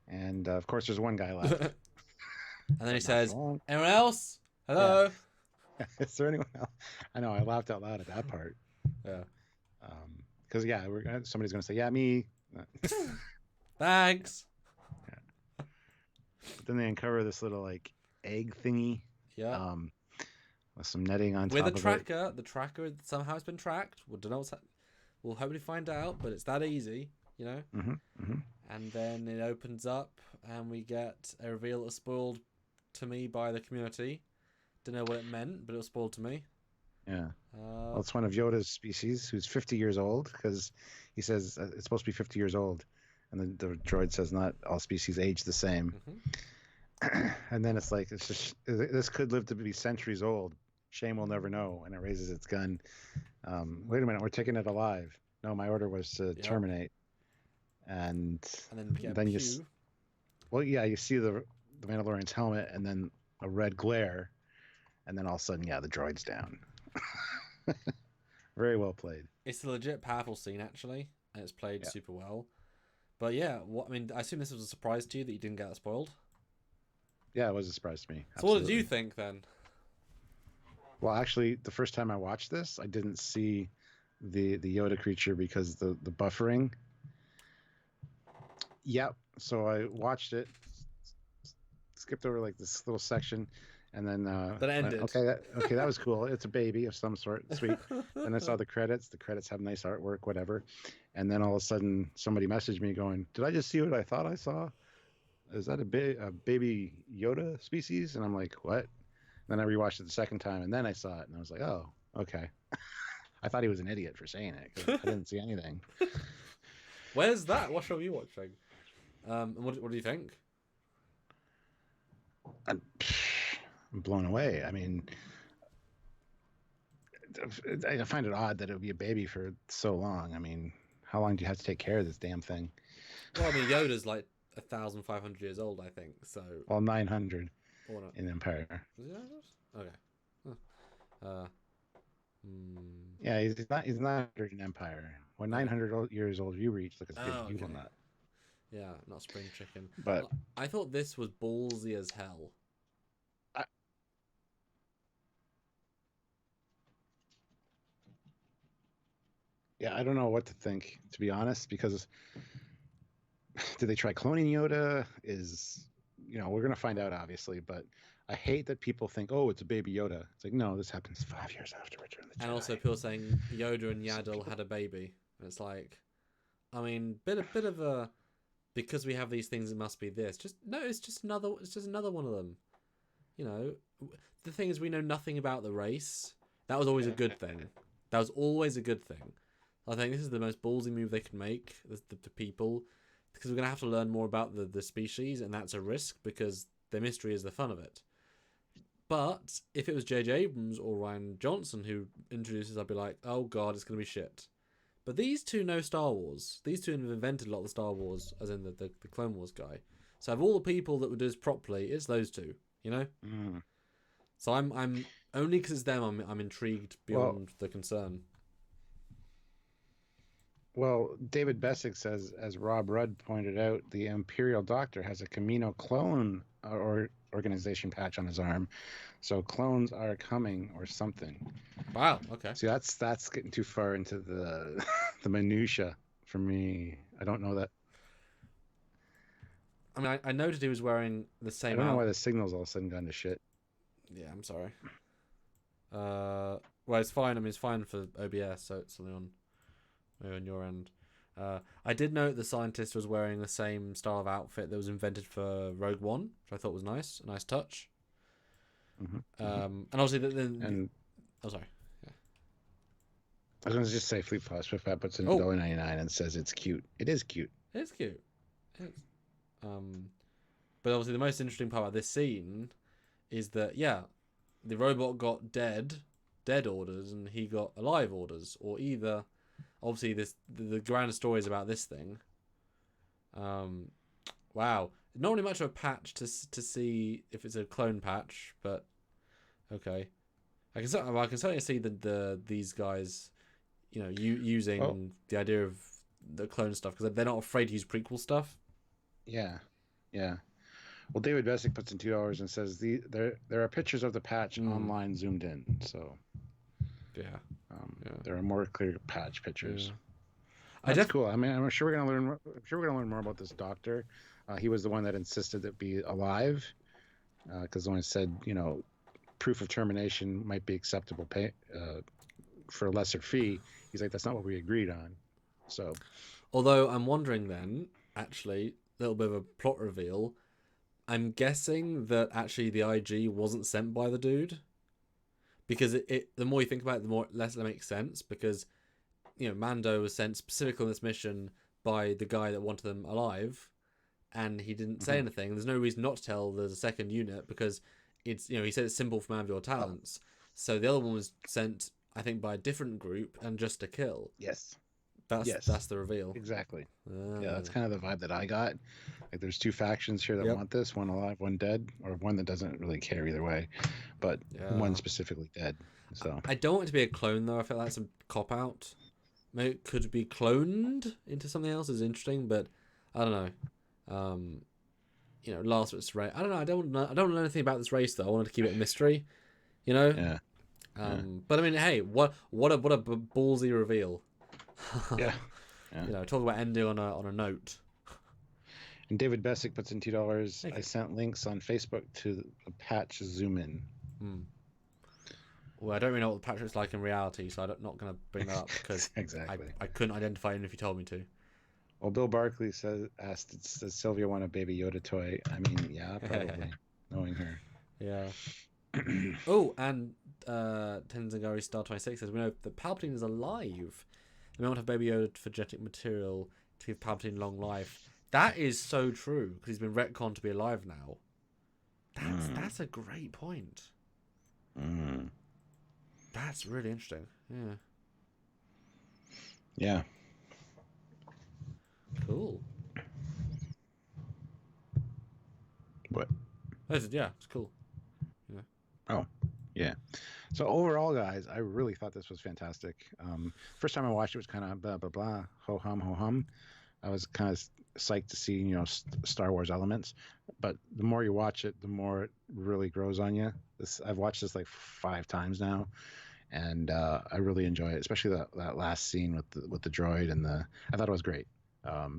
and of course there's one guy left. And then he says, "Anyone else? Hello." Yeah. Is there anyone else? I know. I laughed out loud at that part. Yeah. Because somebody's gonna say, "Yeah, me." Thanks. Yeah. But then they uncover this little like egg thingy. Yeah. With some netting on top with of a tracker. It. The tracker somehow has been tracked. We don't know what's we'll hopefully find out, but it's that easy, Mm-hmm, mm-hmm. And then it opens up, and we get a reveal that was spoiled to me by the community. Don't know what it meant, but it was spoiled to me. Yeah. Well, it's one of Yoda's species who's 50 years old, because he says it's supposed to be 50 years old, and the droid says not all species age the same. Mm-hmm. And then it's like, this could live to be centuries old. Shame we'll never know. And it raises its gun. Wait a minute, we're taking it alive. No, my order was to terminate. And then you see the Mandalorian's helmet, and then a red glare, and then all of a sudden, the droid's down. Very well played. It's a legit powerful scene, actually, and it's played super well. But I assume this was a surprise to you that you didn't get that spoiled. Yeah, it was a surprise to me. So what did you think then? Well, actually, the first time I watched this, I didn't see the Yoda creature because the buffering. Yep. So I watched it, skipped over like this little section, and then that ended. Okay, that was cool. It's a baby of some sort. Sweet. Then I saw the credits. The credits have nice artwork, whatever. And then all of a sudden, somebody messaged me going, "Did I just see what I thought I saw? Is that a baby Yoda species?" And I'm like, "What?" Then I rewatched it the second time, and then I saw it, and I was like, "Oh, okay." I thought he was an idiot for saying it, 'cause I didn't see anything. Where's that? What show are you watching? And what do you think? I'm blown away. I mean, I find it odd that it would be a baby for so long. I mean, how long do you have to take care of this damn thing? Well, I mean, Yoda's like 1,500 years old, I think. So, Well, 900 or not? in Empire. Was it 900? Okay. Huh. Hmm. Yeah, he's not. He's 900 in Empire. When Okay. 900 years old you reach, look, it's getting Oh, huge okay. on that. Yeah, not spring chicken. But I thought this was ballsy as hell. I, yeah, I don't know what to think, to be honest, because did they try cloning Yoda? We're gonna find out, obviously, but I hate that people think, oh, it's a baby Yoda. It's like, no, this happens 5 years after Return of the And also Jedi. people saying Yoda and So Yaddle people, had a baby. And it's like, I mean, bit of a, because we have these things, it must be this. Just no, it's just another one of them. You know, the thing is, we know nothing about the race. That was always a good thing. That was always a good thing. I think this is the most ballsy move they could make, the people, because we're going to have to learn more about the species, and that's a risk because the mystery is the fun of it. But if it was J.J. Abrams or Ryan Johnson who introduces, I'd be like, oh god, it's going to be shit. But these two know Star Wars. These two have invented a lot of the Star Wars, as in the Clone Wars guy. So of all the people that would do this properly, it's those two. You know. mm. So I'm only because it's them. I'm intrigued well, beyond the concern. well, David Bessick says, as Rob Rudd pointed out, the Imperial Doctor has a Camino clone or organization patch on his arm, so clones are coming or something. Wow. Okay. See, that's getting too far into the the minutia for me. I don't know that. I mean, I noted he was wearing the I same don't know out. why the signal's all of a sudden gone to shit. Yeah, I'm sorry. Well, it's fine. I mean, it's fine for OBS, so it's only on your end. I did note the scientist was wearing the same style of outfit that was invented for Rogue One, which I thought was nice, a nice touch. And obviously, And oh, sorry. Yeah. I was going to just say Fleet Fox Swiftbat puts in Oh, $1.99 and says it's cute. It is cute. it's cute. It's, but obviously, the most interesting part about this scene is that the robot got dead orders, and he got alive orders, or either. Obviously, the grand story is about this thing. Wow, not really much of a patch to see if it's a clone patch, but okay. I can certainly see these guys, using the idea of the clone stuff because they're not afraid to use prequel stuff. Yeah, yeah. Well, David Bessick puts in $2 and says there are pictures of the patch online zoomed in, so Yeah. there are more clear patch pictures. Yeah. That's cool. I mean, I'm sure we're gonna learn. I'm sure we're gonna learn more about this doctor. He was the one that insisted that it be alive, because the one said, proof of termination might be acceptable pay for a lesser fee. He's like, that's not what we agreed on. So, although I'm wondering then, actually, a little bit of a plot reveal. I'm guessing that actually the IG wasn't sent by the dude, because the more you think about it, the more less it makes sense. Because Mando was sent specifically on this mission by the guy that wanted them alive, and he didn't say anything. There's no reason not to tell there's a second unit because it's he said it's simple for man of your talents. So the other one was sent, I think, by a different group and just to kill. yes. That's the reveal. Exactly. Yeah, that's kind of the vibe that I got. Like, there's two factions here that want this: one alive, one dead, or one that doesn't really care either way, but one specifically dead. So I don't want it to be a clone though. I feel like that's a cop out. Maybe it could be cloned into something else is interesting, but I don't know. Last race. I don't know. I don't know anything about this race though. I wanted to keep it a mystery. Yeah. But I mean, hey, what a ballsy reveal. Yeah. Talk about ending on a note. And David Bessick puts in $2. I sent links on Facebook to the patch zoom in. Well, I don't really know what the patch looks like in reality, so I'm not going to bring that up because exactly. I couldn't identify it if you told me to. Well, Bill Barkley asked, does Sylvia want a Baby Yoda toy? I mean, yeah, probably, knowing her. Yeah. Oh, and Tenzingari Star 26 says, we know that Palpatine is alive. We want to have Baby Yoda for genetic material to give Palpatine long life. That is so true, because he's been retconned to be alive now. That's a great point. That's really interesting. Yeah. Yeah. Cool. What? Yeah, it's cool. Yeah. Oh, yeah. So overall, guys, I really thought this was fantastic. First time I watched it was kind of blah blah blah, ho hum ho hum. I was kind of psyched to see Star Wars elements, but the more you watch it, the more it really grows on you. I've watched this like 5 times now, and I really enjoy it, especially that last scene with the droid and the. I thought it was great.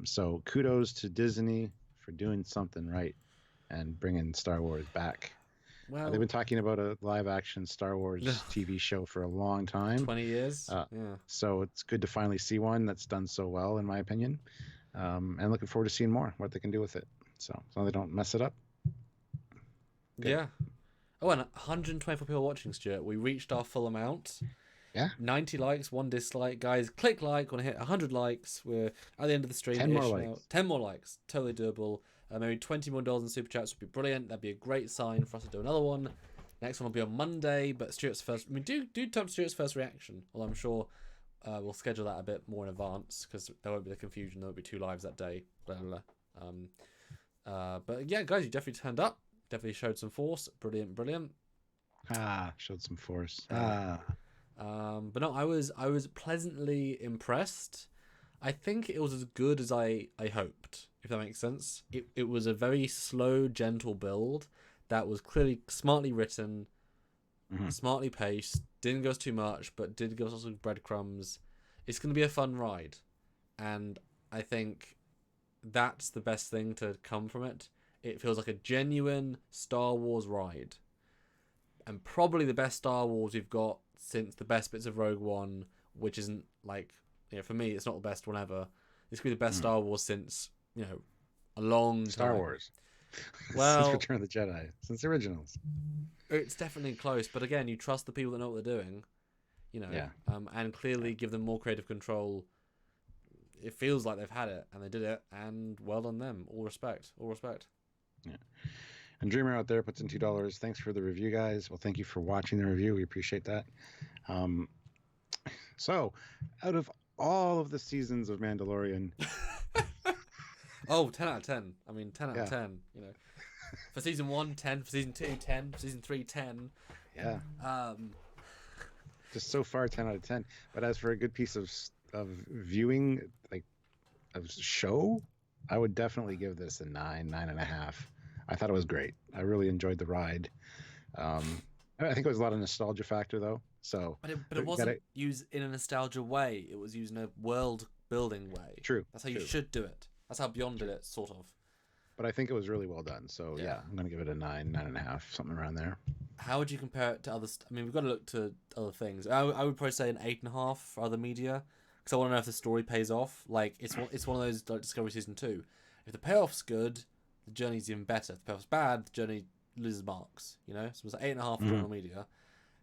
So kudos to Disney for doing something right and bringing Star Wars back. They've Well, been talking about a live action Star Wars TV show for a long time. 20 years. Yeah. So it's good to finally see one that's done so well, in my opinion. And looking forward to seeing more, what they can do with it. So as long as they don't mess it up. Good. Yeah. Oh, and 124 people watching, Stuart. We reached our full amount. Yeah. 90 likes, 1 dislike. Guys, click like. Want to hit 100 likes. We're at the end of the stream. 10 more now. likes. 10 more likes. Totally doable. Maybe $20 more in super chats would be brilliant. That'd be a great sign for us to do another one. Next one will be on Monday, but Stuart's first. I mean, do time Stuart's first reaction. Well, I'm sure we'll schedule that a bit more in advance because there won't be the confusion. There will be 2 lives that day. Blah, blah, blah. But yeah, guys, you definitely turned up. Definitely showed some force. Brilliant, brilliant. Showed some force. But no, I was pleasantly impressed. I think it was as good as I hoped, if that makes sense. It was a very slow, gentle build that was clearly smartly written, smartly paced, didn't give us too much, but did give us lots of breadcrumbs. It's going to be a fun ride, and I think that's the best thing to come from it. It feels like a genuine Star Wars ride, and probably the best Star Wars we've got since the best bits of Rogue One, which isn't like, for me, it's not the best one ever. This could be the best Star Wars since, a long time. Star Wars. Well, since Return of the Jedi, since the originals. It's definitely close, but again, you trust the people that know what they're doing, and clearly give them more creative control. It feels like they've had it, and they did it, and well done them. All respect. All respect. Yeah. And Dreamer out there puts in $2. Thanks for the review, guys. Well, thank you for watching the review. We appreciate that. So, out of all of the seasons of Mandalorian, 10 out of 10. I mean, 10 out of 10. For season 1, 10. For season 2, 10. For season 3, 10. Yeah. Just so far, 10 out of 10. But as for a good piece of viewing, like of show, I would definitely give this a 9.5. I thought it was great. I really enjoyed the ride. I think it was a lot of nostalgia factor though. So, but it wasn't used in a nostalgia way. It was used in a world building way. True. That's how you should do it. That's how Beyond did it, sort of. But I think it was really well done. So yeah, I'm gonna give it a 9.5, something around there. How would you compare it to other? I mean, we've got to look to other things. I would probably say an 8.5 for other media, because I want to know if the story pays off. Like it's one of those like Discovery Season 2. If the payoff's good, the journey's even better. If the payoff's bad, the journey loses marks. So it's like 8.5 for general media.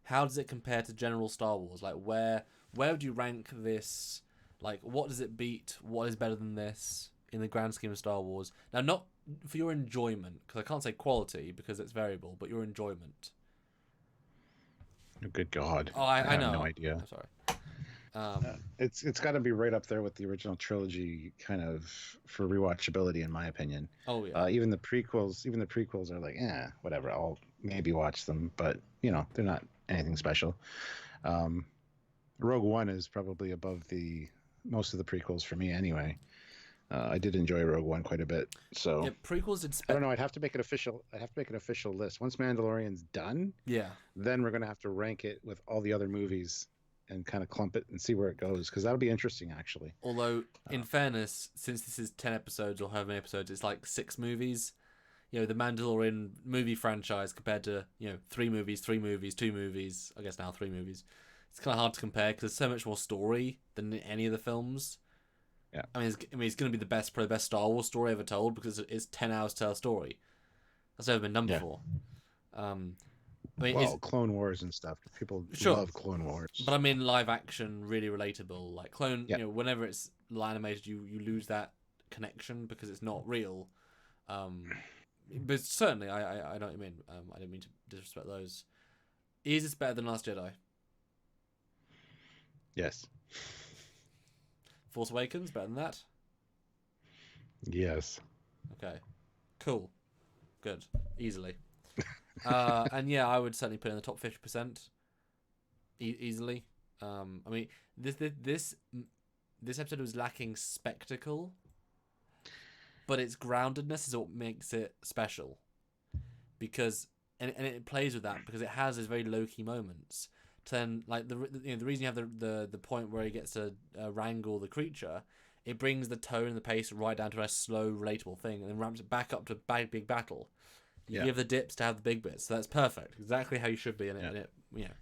How does it compare to general Star Wars? Like where would you rank this? Like what does it beat? What is better than this in the grand scheme of Star Wars? Now, not for your enjoyment, because I can't say quality because it's variable, but your enjoyment. Oh, good God! Oh, I know. have no idea. I'm sorry. It's got to be right up there with the original trilogy, kind of for rewatchability, in my opinion. Oh yeah. Even the prequels are like, whatever. I'll maybe watch them, but they're not anything special. Rogue One is probably above most of the prequels for me, anyway. I did enjoy Rogue One quite a bit. So yeah, prequels did. I don't know. I'd have to make an official list. Once Mandalorian's done, then we're gonna have to rank it with all the other movies and kind of clump it and see where it goes, because that'll be interesting, actually. Although, in fairness, since this is 10 episodes or however many episodes, it's like 6 movies. The Mandalorian movie franchise compared to 3 movies, 2 movies. I guess now 3 movies. It's kind of hard to compare because there's so much more story than in any of the films. Yeah, I mean, it's going to be probably the best Star Wars story ever told, because it's 10 hours to tell a story. That's never been done before. I mean, Clone Wars and stuff. People love Clone Wars. But I mean, live action, really relatable. Like Clone, whenever it's animated, you lose that connection because it's not real. But certainly, I know what you mean. I didn't mean to disrespect those. Is this better than Last Jedi? Yes. Force Awakens better than that? Yes. Okay, cool, good, easily. And yeah, I would certainly put it in the top 50% easily. I mean, this episode was lacking spectacle, but its groundedness is what makes it special. Because and it plays with that because it has these very low key moments. To then like the reason you have the point where he gets to wrangle the creature, it brings the tone and the pace right down to a slow, relatable thing, and then ramps it back up to big battle. You Yeah. give the dips to have the big bits, so that's perfect. Exactly how you should be in it. Yeah. And it, you know,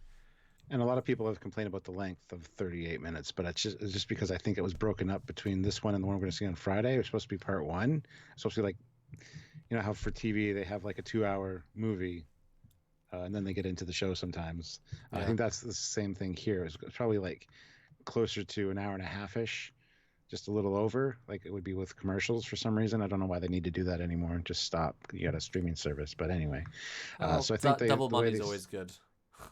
And a lot of people have complained about the length of 38 minutes, but it's just because I think it was broken up between this one and the one we're going to see on Friday. It was supposed to be part one. It's supposed to be like, how for TV they have like a 2 hour movie, and then they get into the show sometimes. I yeah. think that's the same thing here. It's probably like closer to an hour and a half ish, just a little over, like it would be with commercials for some reason. I don't know why they need to do that anymore. Just stop. You got a streaming service, but anyway. Oh, So I think double the way money's always good.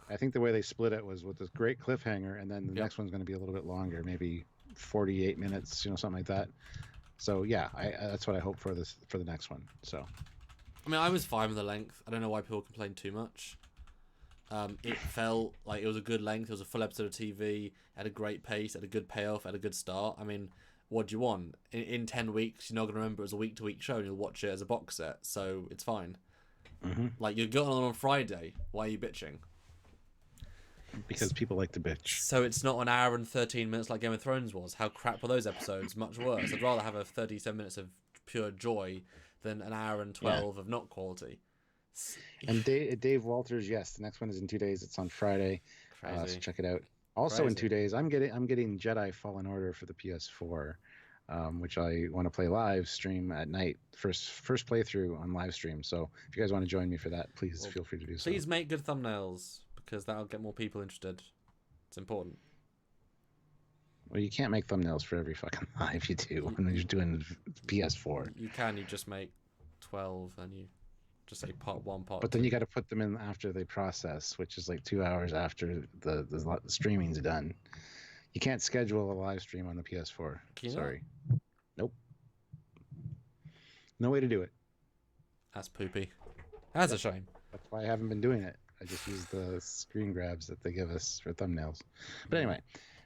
I think the way they split it was with this great cliffhanger, and then the Yep. next one's going to be a little bit longer, maybe 48 minutes, something like that. So yeah, that's what I hope for the next one. So I mean, I was fine with the length. I don't know why people complain too much. It felt like it was a good length. It was a full episode of TV. Had a great pace. Had a good payoff. Had a good start. I mean, what do you want? In 10 weeks, you're not going to remember it as a week-to-week show, and you'll watch it as a box set. So it's fine. mm-hmm. Like, you're going on Friday. Why are you bitching? Because people like to bitch. So it's not an hour and 13 minutes like Game of Thrones was. How crap were those episodes? Much worse. I'd rather have a 37 minutes of pure joy than an hour and 12 of not quality. And Dave Walters, yes, the next one is in 2 days. It's on Friday. Crazy. So check it out. Also in 2 days, I'm getting Jedi Fallen Order for the PS4, which I want to play live stream at night. First playthrough on live stream. So if you guys want to join me for that, please feel free to do so. Please make good thumbnails because that'll get more people interested. It's important. Well, you can't make thumbnails for every fucking live you do when you're doing PS4. You can. You just make 12 and you just say part 1, part 2. But then you got to put them in after they process, which is like 2 hours after the streaming's done. You can't schedule a live stream on the PS4. Sorry. Nope. No way to do it. That's poopy. That's a shame. That's why I haven't been doing it. I just use the screen grabs that they give us for thumbnails. But anyway,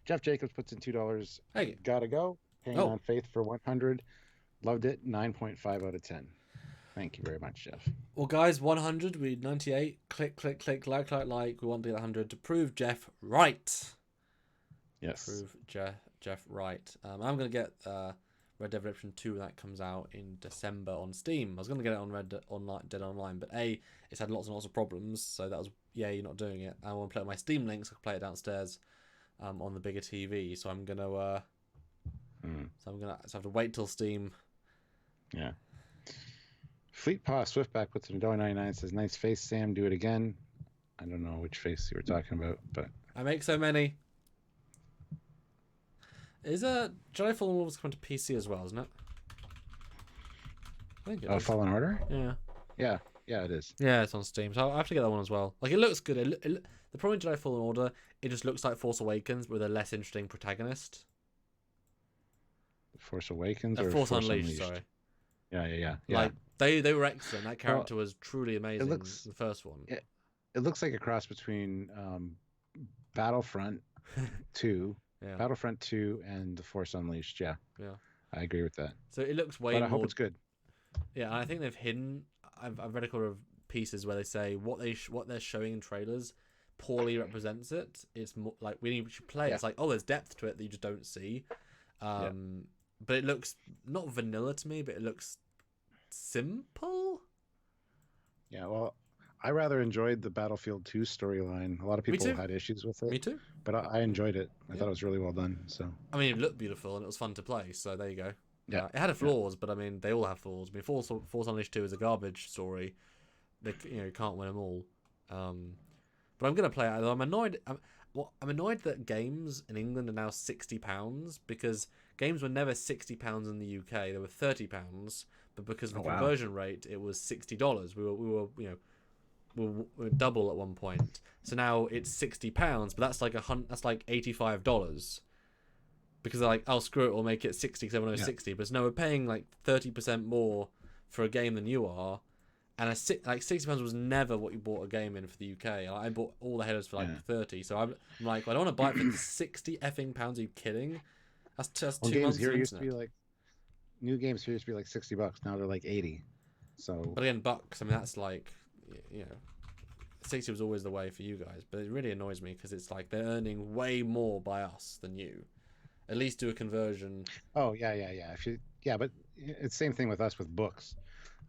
Jeff Jacobs puts in $2. Hey. Gotta go. Hanging on Faith for 100. Loved it. 9.5 out of 10. Thank you very much, Jeff. Well, guys, 100. We 98. Click, like. We want to get 100 to prove Jeff right. Yes. Prove Jeff right. I'm going to get Red Dead Redemption 2 when that comes out in December on Steam. I was going to get it on Dead Online, but it's had lots and lots of problems, so that was, you're not doing it. I want to play it on my Steam link, so I can play it downstairs on the bigger TV, so I'm going to have to wait till Steam. Yeah. Fleet Paw Swiftback puts in $1.99, says, nice face, Sam, do it again. I don't know which face you were talking about, but... I make so many. Is Jedi Fallen Order coming to PC as well, isn't it? I think it is. Fallen Order? Yeah. Yeah, it is. Yeah, it's on Steam, so I have to get that one as well. Like, it looks good. The problem with Jedi Fallen Order, it just looks like Force Awakens with a less interesting protagonist. Force Awakens or Force Unleashed? Sorry. Yeah. Like, they were excellent. That character was truly amazing. The first one. It looks like a cross between Battlefront 2... Yeah. Battlefront 2 and The Force Unleashed. Yeah. I agree with that. So it looks way more... But I hope it's good. Yeah, and I think they've hidden... I've read a couple of pieces where they say what they're showing in trailers poorly represents it. It's more like when you play, it's like, oh, there's depth to it that you just don't see. But it looks not vanilla to me, but it looks simple. Yeah, well, I rather enjoyed the Battlefield 2 storyline. A lot of people had issues with it. Me too. But I enjoyed it. I thought it was really well done. So I mean, it looked beautiful and it was fun to play. So there you go. Yeah, it had flaws, but I mean, they all have flaws. I mean, Force Unleashed 2 is a garbage story. You can't win them all. But I'm gonna play it. I'm annoyed. I'm annoyed that games in England are now £60 because games were never £60 in the UK. They were £30, but because of the conversion rate, it was $60. We were double at one point. So now it's £60, but that's like $85. because they're like, oh, screw it, we'll make it 60 because everyone knows 60. But no, we're paying like 30% more for a game than you are. And like £60 was never what you bought a game in for the UK. Like, I bought all the headers for like 30. So I'm like, well, I don't want to buy it for 60 effing pounds. Are you kidding? That's just 2 months here of used to internet. be like new games here used to be like $60. Now they're like 80. So, But again, bucks. I mean, that's like, you know, 60 was always the way for you guys. But it really annoys me because it's like they're earning way more by us than you. At least do a conversion. oh yeah, yeah, yeah. If you, yeah, but it's same thing with us with books.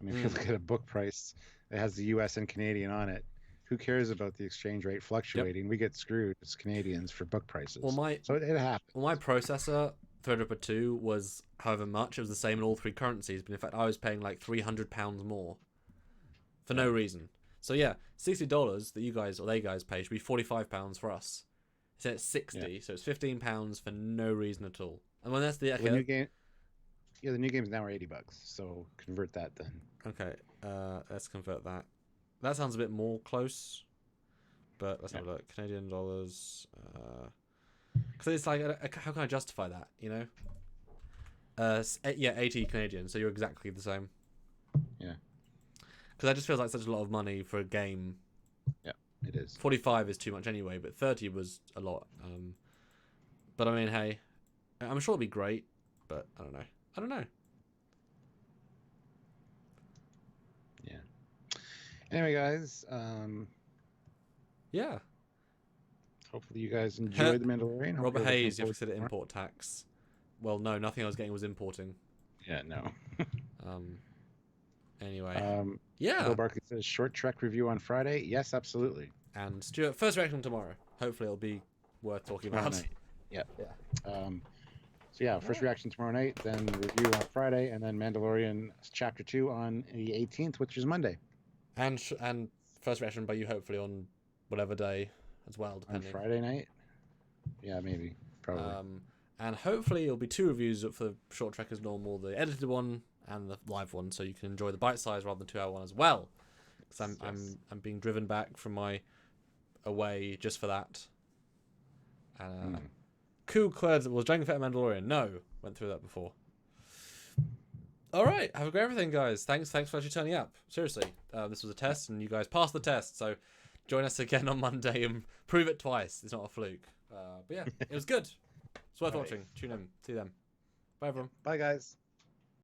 I mean, if you look at a book price that has the U.S. and Canadian on it, who cares about the exchange rate fluctuating? We get screwed as Canadians for book prices. Well, so it happens. Well, my processor Threadripper 2 was however much. It was the same in all three currencies, but in fact, I was paying like £300 more for no reason. So yeah, $60 that you guys or they guys pay should be £45 for us. So it's 60, so it's £15 for no reason at all. And when that's the new game, the new games now are $80. So convert that then. Okay, let's convert that. That sounds a bit more close, but let's have a look. Canadian dollars. Because it's like, how can I justify that? You know? 80 Canadian. So you're exactly the same. Yeah. Because that just feels like such a lot of money for a game. Yeah, it is. 45 is too much anyway, but 30 was a lot. But I mean, hey, I'm sure it'll be great, but I don't know. Yeah. Anyway, guys. Yeah. Hopefully you guys enjoyed The Mandalorian. Robert Hayes, you have to consider import tax. Well, no, nothing I was getting was importing. Yeah, no. Anyway. Yeah. Bill Barkley says short trek review on Friday. Yes, absolutely. And Stuart, first reaction tomorrow. Hopefully it'll be worth talking about. Night. Yeah. So yeah, first reaction tomorrow night, then review on Friday, and then Mandalorian Chapter 2 on the 18th, which is Monday. And first reaction by you hopefully on whatever day as well, depending. On Friday night? Yeah, maybe. Probably. And hopefully it'll be 2 reviews for the short trek as normal, the edited one and the live one, so you can enjoy the bite size rather than 2-hour one as well. Because I'm being driven back from my away just for that. And Cool Clerds was Jango Fett Mandalorian. No, went through that before. All right, have a great everything, guys. Thanks for actually turning up. Seriously, this was a test, and you guys passed the test. So join us again on Monday and prove it twice. It's not a fluke. But yeah, it was good. It's worth watching. Tune in. See them. Bye, everyone. Bye, guys.